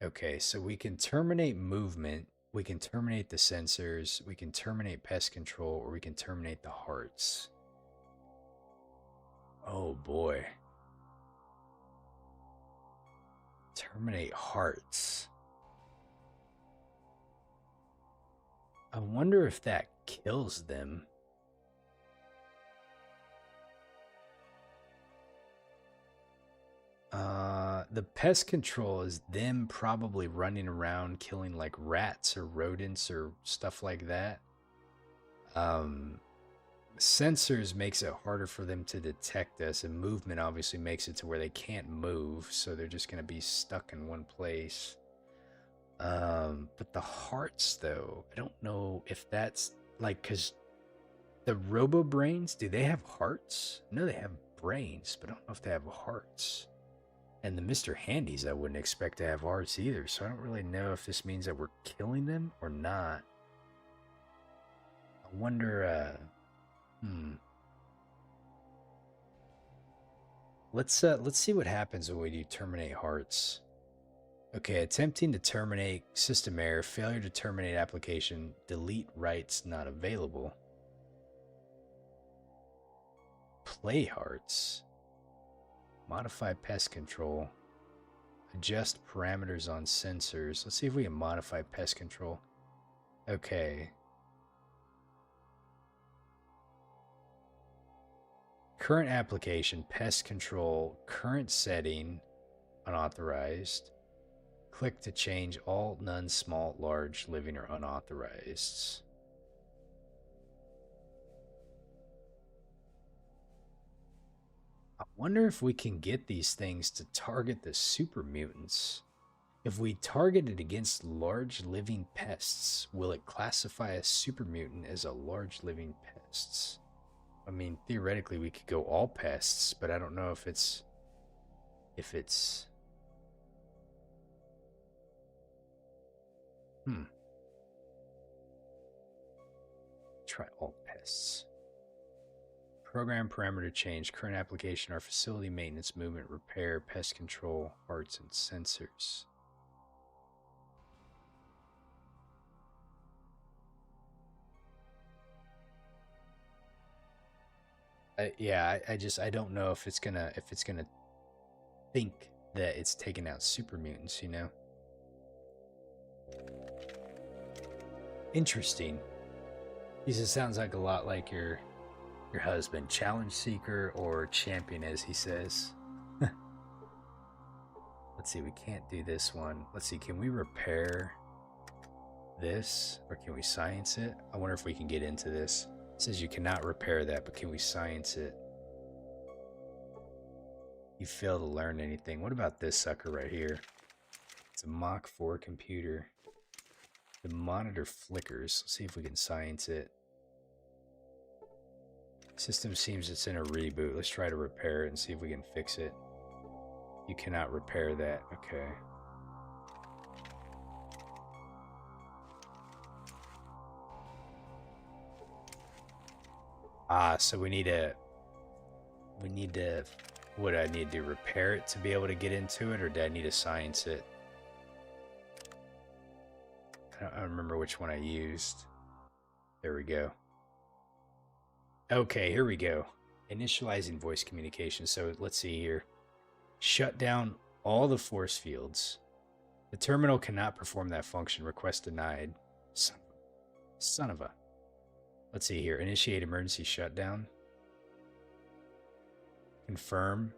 A: Okay, so we can terminate movement, we can terminate the sensors, we can terminate pest control, or we can terminate the hearts. Oh boy. Terminate hearts. I wonder if that kills them. The pest control is them probably running around killing like rats or rodents or stuff like that. Sensors makes it harder for them to detect us, and movement obviously makes it to where they can't move, so they're just going to be stuck in one place. But the hearts, though, I don't know if that's like, because the robo brains, do they have hearts? No, they have brains, but I don't know if they have hearts. And the Mr. Handies, I wouldn't expect to have hearts either, so I don't really know if this means that we're killing them or not. I wonder, let's see what happens when we do terminate hearts. Okay, attempting to terminate system error, failure to terminate application, delete rights not available. Play hearts. Modify pest control. Adjust parameters on sensors. Let's see if we can modify pest control. Okay. Current application, pest control, current setting, unauthorized. Click to change all, none, small, large, living, or unauthorized. I wonder if we can get these things to target the super mutants. If we target it against large living pests, will it classify a super mutant as a large living pests? I mean, theoretically, we could go all pests, but I don't know if it's... Try all pests. Program parameter change. Current application are facility maintenance, movement, repair, pest control, hearts, and sensors. I don't know if it's gonna think that it's taking out super mutants, you know? Interesting. He says sounds like a lot like your husband, challenge seeker or champion, as he says. Let's see, we can't do this one. Let's see, can we repair this or can we science it? I wonder if we can get into this. It says you cannot repair that, but can we science it? You fail to learn anything. What about this sucker right here? It's a Mach 4 computer. The monitor flickers. Let's see if we can science it. System seems it's in a reboot. Let's try to repair it and see if we can fix it. You cannot repair that. Okay. So we need to, what do I need to repair it to be able to get into it, or do I need to science it? I don't remember which one I used. There we go. Okay, here we go. Initializing voice communication. So let's see here. Shut down all the force fields. The terminal cannot perform that function. Request denied. Son of a. Let's see here. Initiate emergency shutdown. Confirm.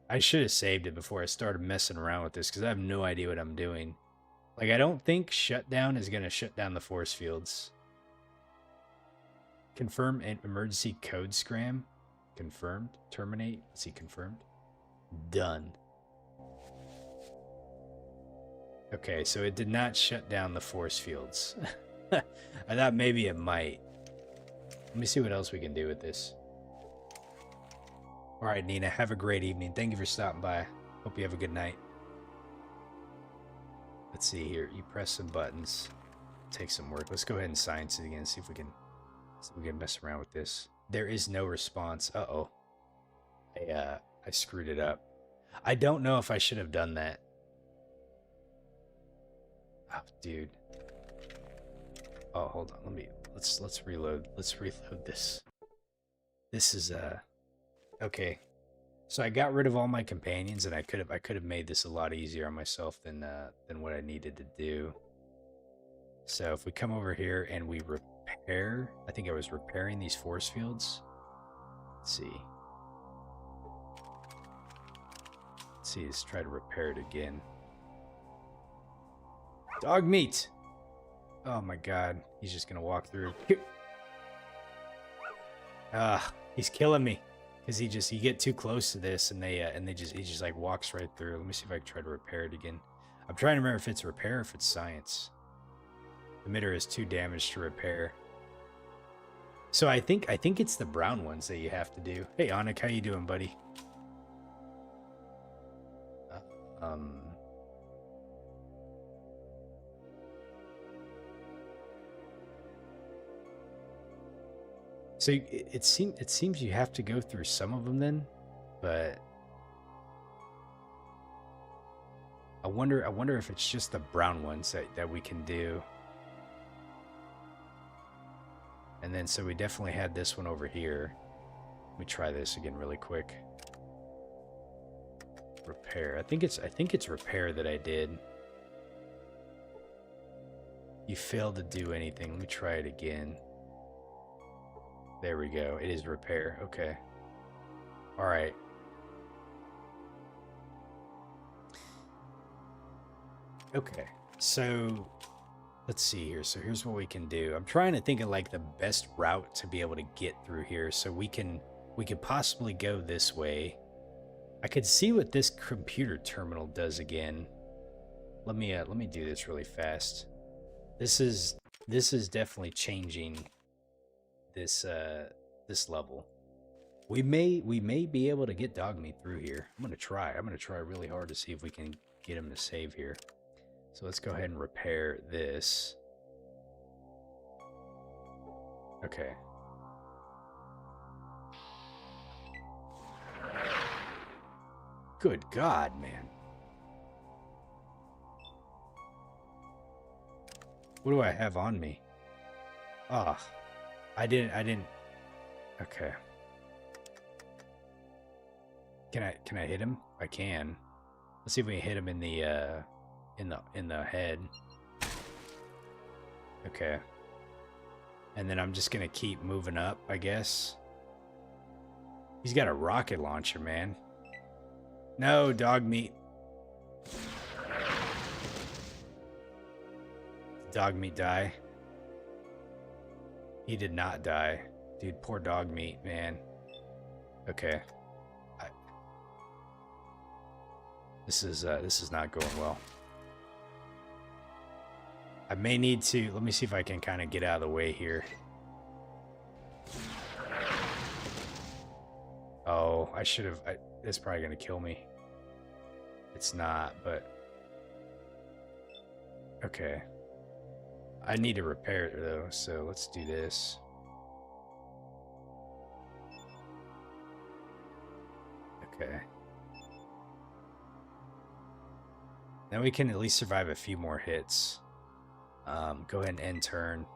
A: I should have saved it before I started messing around with this because I have no idea what I'm doing. Like, I don't think shutdown is going to shut down the force fields. Confirm an emergency code scram. Confirmed. Terminate. Let's see, confirmed. Done. Okay, so it did not shut down the force fields. I thought maybe it might. Let me see what else we can do with this. All right, Nina, have a great evening. Thank you for stopping by. Hope you have a good night. Let's see here. You press some buttons. Take some work. Let's go ahead and science it again. See if we can mess around with this. There is no response. Uh-oh. I screwed it up. I don't know if I should have done that. Oh, dude. Oh, hold on. Let's reload. Let's reload this. This is okay. So I got rid of all my companions, and I could have made this a lot easier on myself than what I needed to do. So if we come over here and we repair, I think I was repairing these force fields. Let's see. Let's try to repair it again. Dog meat! Oh my god. He's just gonna walk through. He's killing me. Because you get too close to this and he just like walks right through. Let me see if I can try to repair it again. I'm trying to remember if it's repair or if it's science. Emitter is too damaged to repair. So I think it's the brown ones that you have to do. Hey Anik, how you doing, buddy? So it seems you have to go through some of them then, but I wonder if it's just the brown ones that we can do. And then so we definitely had this one over here. Let me try this again really quick. Repair. I think it's repair that I did. You failed to do anything. Let me try it again. There we go. It is repair. Okay. All right. Okay. So let's see here. So here's what we can do. I'm trying to think of like the best route to be able to get through here. So we could possibly go this way. I could see what this computer terminal does again. Let me do this really fast. This is definitely changing this level. We may be able to get dog meat through here. I'm gonna try really hard to see if we can get him to save here. So let's go ahead and repair this. Okay. Good God, man. What do I have on me? Ah, I didn't. Okay. Can I hit him? I can. Let's see if we can hit him in the head. Okay. And then I'm just gonna keep moving up, I guess. He's got a rocket launcher, man. No, dog meat. Dog meat die? He did not die. Dude, poor dog meat, man. Okay. This is not going well. I may need to... Let me see if I can kind of get out of the way here. Oh, I should have... It's probably going to kill me. It's not, but... Okay. I need to repair it, though, so let's do this. Okay. Then we can at least survive a few more hits. Go ahead and end turn.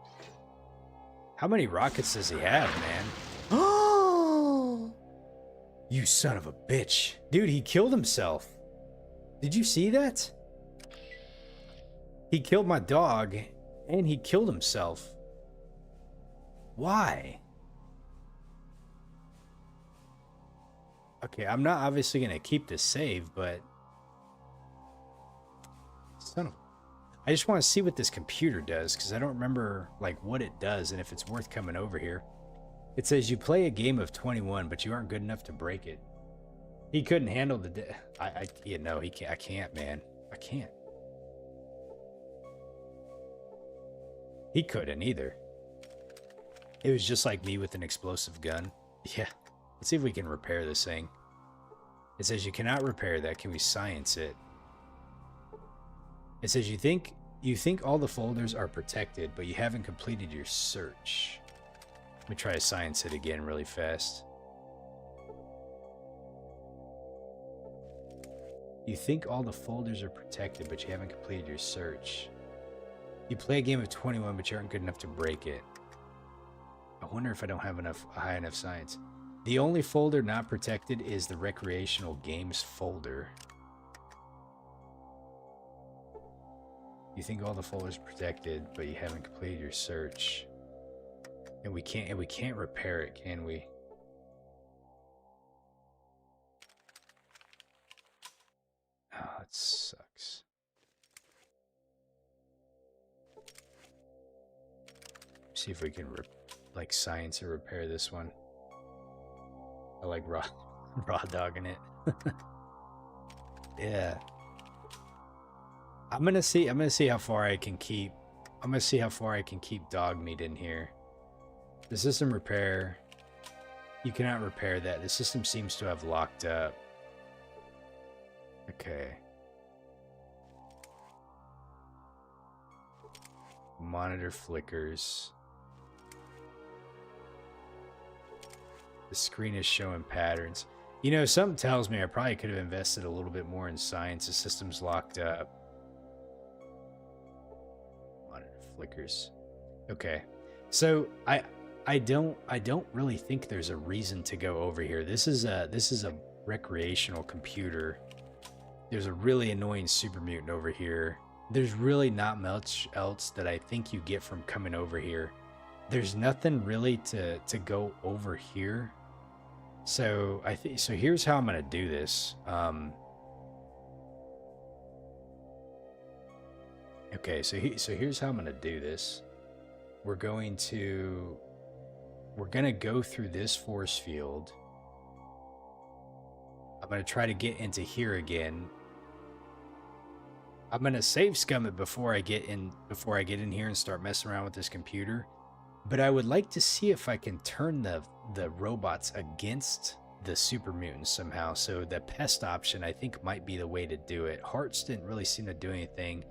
A: How many rockets does he have, man? Oh! You son of a bitch. Dude, he killed himself. Did you see that? He killed my dog, and he killed himself. Why? Okay, I'm not obviously going to keep this save, but... Son of... I just want to see what this computer does, because I don't remember, like, what it does, and if it's worth coming over here. It says you play a game of 21, but you aren't good enough to break it. He couldn't handle the... Yeah, no, he can't. I can't, man. I can't. He couldn't either. It was just like me with an explosive gun. Yeah. Let's see if we can repair this thing. It says you cannot repair that. Can we science it? It says you think all the folders are protected, but you haven't completed your search. Let me try to science it again really fast. You think all the folders are protected, but you haven't completed your search. You play a game of 21, but you aren't good enough to break it. I wonder if I don't have high enough science. The only folder not protected is the recreational games folder. You think all the folders are protected, but you haven't completed your search. And we can't repair it, can we? Oh, it sucks. See if we can like science or repair this one. I like raw dogging it. Yeah. I'm gonna see how far I can keep. I'm gonna see how far I can keep dog meat in here. The system repair. You cannot repair that. The system seems to have locked up. Okay. Monitor flickers. The screen is showing patterns. You know, something tells me I probably could have invested a little bit more in science. The system's locked up. Monitor flickers. Okay. So I don't really think there's a reason to go over here. This is a recreational computer. There's a really annoying super mutant over here. There's really not much else that I think you get from coming over here. There's nothing really to go over here. So so here's how I'm gonna do this. Okay, so here's how I'm gonna do this. We're gonna go through this force field. I'm gonna try to get into here again. I'm gonna save scum it before I get in here and start messing around with this computer. But I would like to see if I can turn the robots against the super mutants somehow. So the pest option I think might be the way to do it. Hearts didn't really seem to do anything.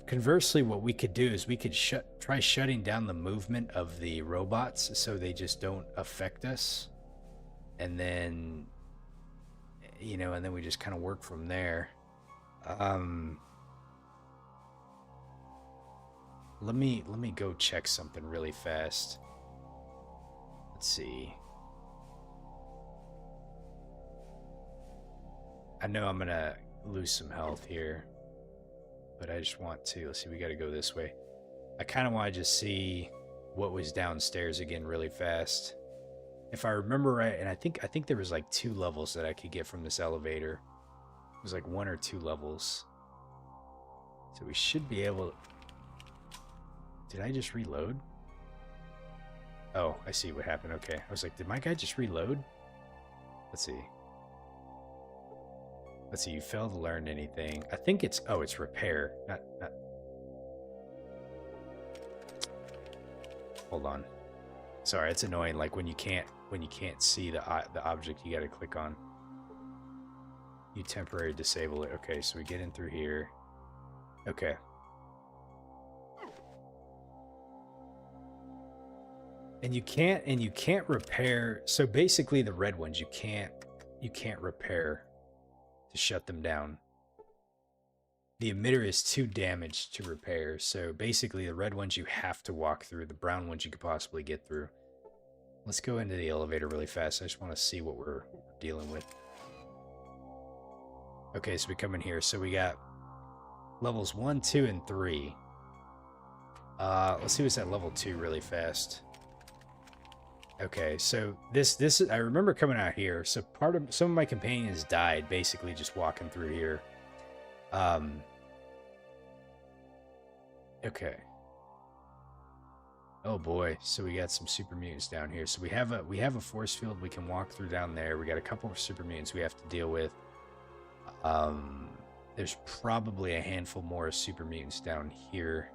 A: Conversely, what we could do is we could try shutting down the movement of the robots so they just don't affect us. And then, you know, and then we just kind of work from there. Let me go check something really fast. Let's see. I know I'm gonna lose some health here, but I just want to. Let's see, we gotta go this way. I kind of want to just see what was downstairs again really fast. If I remember right, and I think there was like 2 levels that I could get from this elevator. It was like 1 or 2 levels. So we should be able to... Did I just reload? Oh, I see what happened. Okay. I was like, did my guy just reload? Let's see. Let's see, you failed to learn anything. I think it's... Oh, it's repair. Not... Hold on. Sorry, it's annoying. Like when you can't see the object you got to click on. You temporarily disable it. Okay, so we get in through here. Okay. And you can't repair. So basically the red ones you can't repair to shut them down. The emitter is too damaged to repair. So basically the red ones you have to walk through, the brown ones you could possibly get through. Let's go into the elevator really fast. I just want to see what we're dealing with. Okay, so we come in here. So we got levels 1, 2, and 3. Let's see what's at level 2 really fast. Okay, so this I remember coming out here. So some of my companions died basically just walking through here. Okay. Oh boy, so we got some super mutants down here. So we have a force field we can walk through down there. We got a couple of super mutants we have to deal with. There's probably a handful more super mutants down here.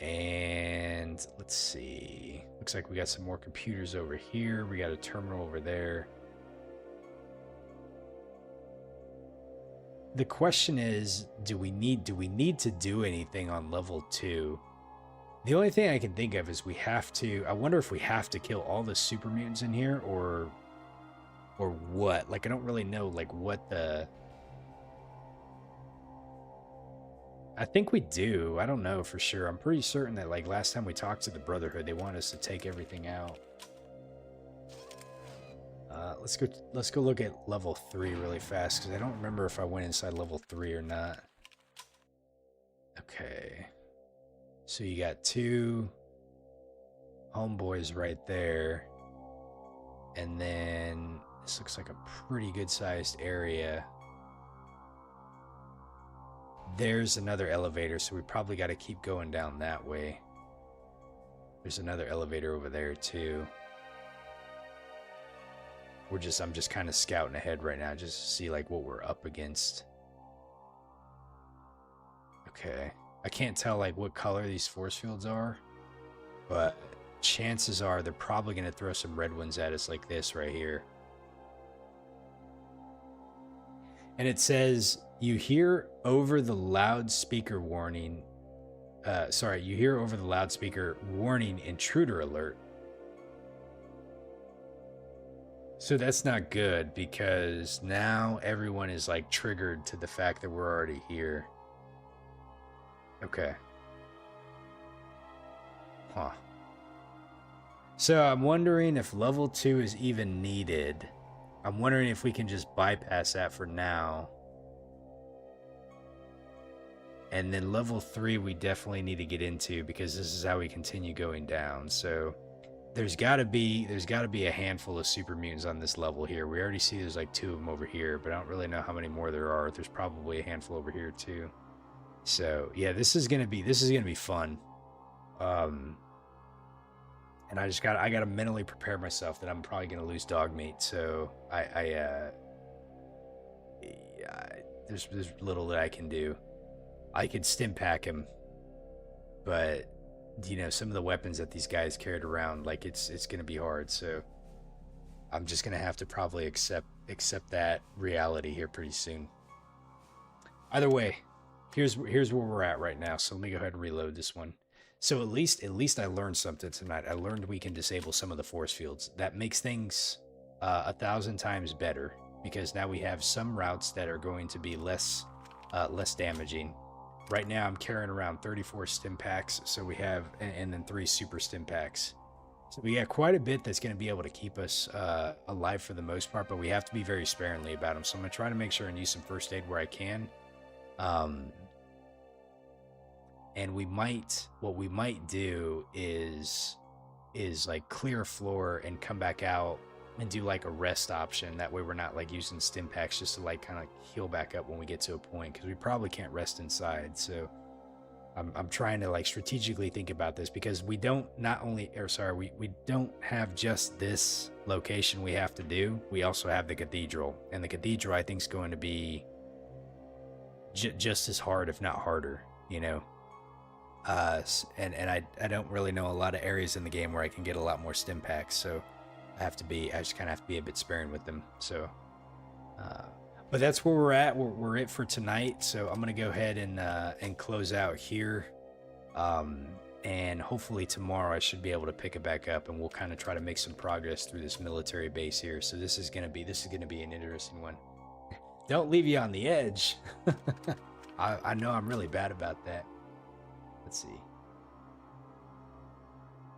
A: And let's see. Looks like we got some more computers over here. We got a terminal over there. The question is, do we need to do anything on level 2? The only thing I can think of is we have to. I wonder if we have to kill all the super mutants in here, or what? Like I don't really know like what the. I think we do. I don't know for sure. I'm pretty certain that like last time we talked to the Brotherhood, they want us to take everything out. Let's go look at level 3 really fast because I don't remember if I went inside level 3 or not. Okay. So you got 2 homeboys right there. And then this looks like a pretty good sized area. There's another elevator, so we probably got to keep going down that way. There's another elevator over there too. I'm just kind of scouting ahead right now just to see like what we're up against. Okay. I can't tell like what color these force fields are, but chances are they're probably going to throw some red ones at us like this right here. And it says you hear over the loudspeaker warning. You hear over the loudspeaker warning intruder alert. So that's not good because now everyone is like triggered to the fact that we're already here. Okay. Huh. So I'm wondering if level 2 is even needed. I'm wondering if we can just bypass that for now. And then level 3 we definitely need to get into because this is how we continue going down. So there's got to be a handful of super mutants on this level here. We already see there's like 2 of them over here, but I don't really know how many more there are. There's probably a handful over here too. So yeah, this is gonna be fun. And I gotta mentally prepare myself that I'm probably gonna lose dog meat. So there's little that I can do. I could stim pack him, but you know, some of the weapons that these guys carried around, like it's gonna be hard. So I'm just gonna have to probably accept that reality here pretty soon. Either way, here's where we're at right now. So let me go ahead and reload this one. So at least I learned something tonight. I learned we can disable some of the force fields. That makes things 1,000 times better because now we have some routes that are going to be less damaging. Right now I'm carrying around 34 stim packs, so we have, and then 3 super stim packs. So we got quite a bit that's going to be able to keep us alive for the most part, but we have to be very sparingly about them. So I'm going to try to make sure and use some first aid where I can. And what we might do is like clear a floor and come back out and do like a rest option. That way we're not like using stim packs just to like kind of heal back up when we get to a point, because we probably can't rest inside. So I'm trying to like strategically think about this because we don't we don't have just this location we have to do. We also have the cathedral, and the cathedral I think is going to be just as hard, if not harder, you know. And I don't really know a lot of areas in the game where I can get a lot more stim packs, so I just kind of have to be a bit sparing with them. So, but that's where we're at. We're it for tonight. So I'm gonna go ahead and close out here. And hopefully tomorrow I should be able to pick it back up, and we'll kind of try to make some progress through this military base here. So this is gonna be an interesting one. Don't leave you on the edge. I know I'm really bad about that. Let's see.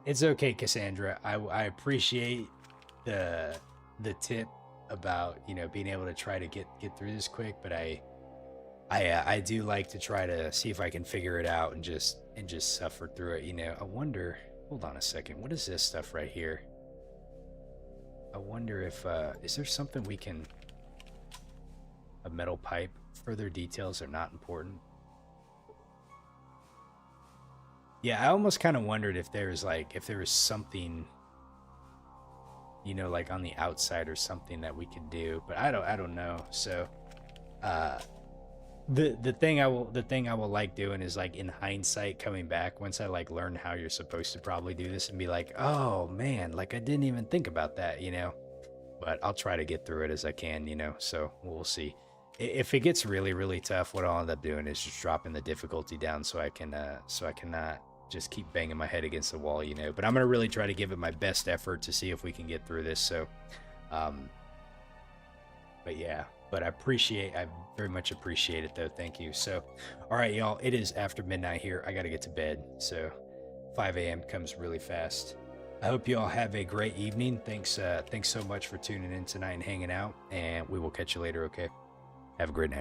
A: It's okay, Cassandra. I appreciate the tip about, you know, being able to try to get through this quick, but I do like to try to see if I can figure it out and just suffer through it, you know. I wonder, hold on a second, what is this stuff right here? I wonder if is there something we can, a metal pipe. Further details are not important. Yeah, I almost kind of wondered if there was something, you know, like on the outside or something that we could do, but I don't know. So the thing I will like doing is, like, in hindsight, coming back once I like learn how you're supposed to probably do this and be like, oh man, like I didn't even think about that, you know. But I'll try to get through it as I can, you know. So we'll see. If it gets really, really tough, what I'll end up doing is just dropping the difficulty down so I cannot just keep banging my head against the wall, you know. But I'm gonna really try to give it my best effort to see if we can get through this. So, but yeah, but I very much appreciate it though. Thank you. So, all right, y'all, it is after midnight here. I gotta get to bed. So 5 a.m. comes really fast. I hope you all have a great evening. Thanks so much for tuning in tonight and hanging out, and we will catch you later. Okay. Have a great night.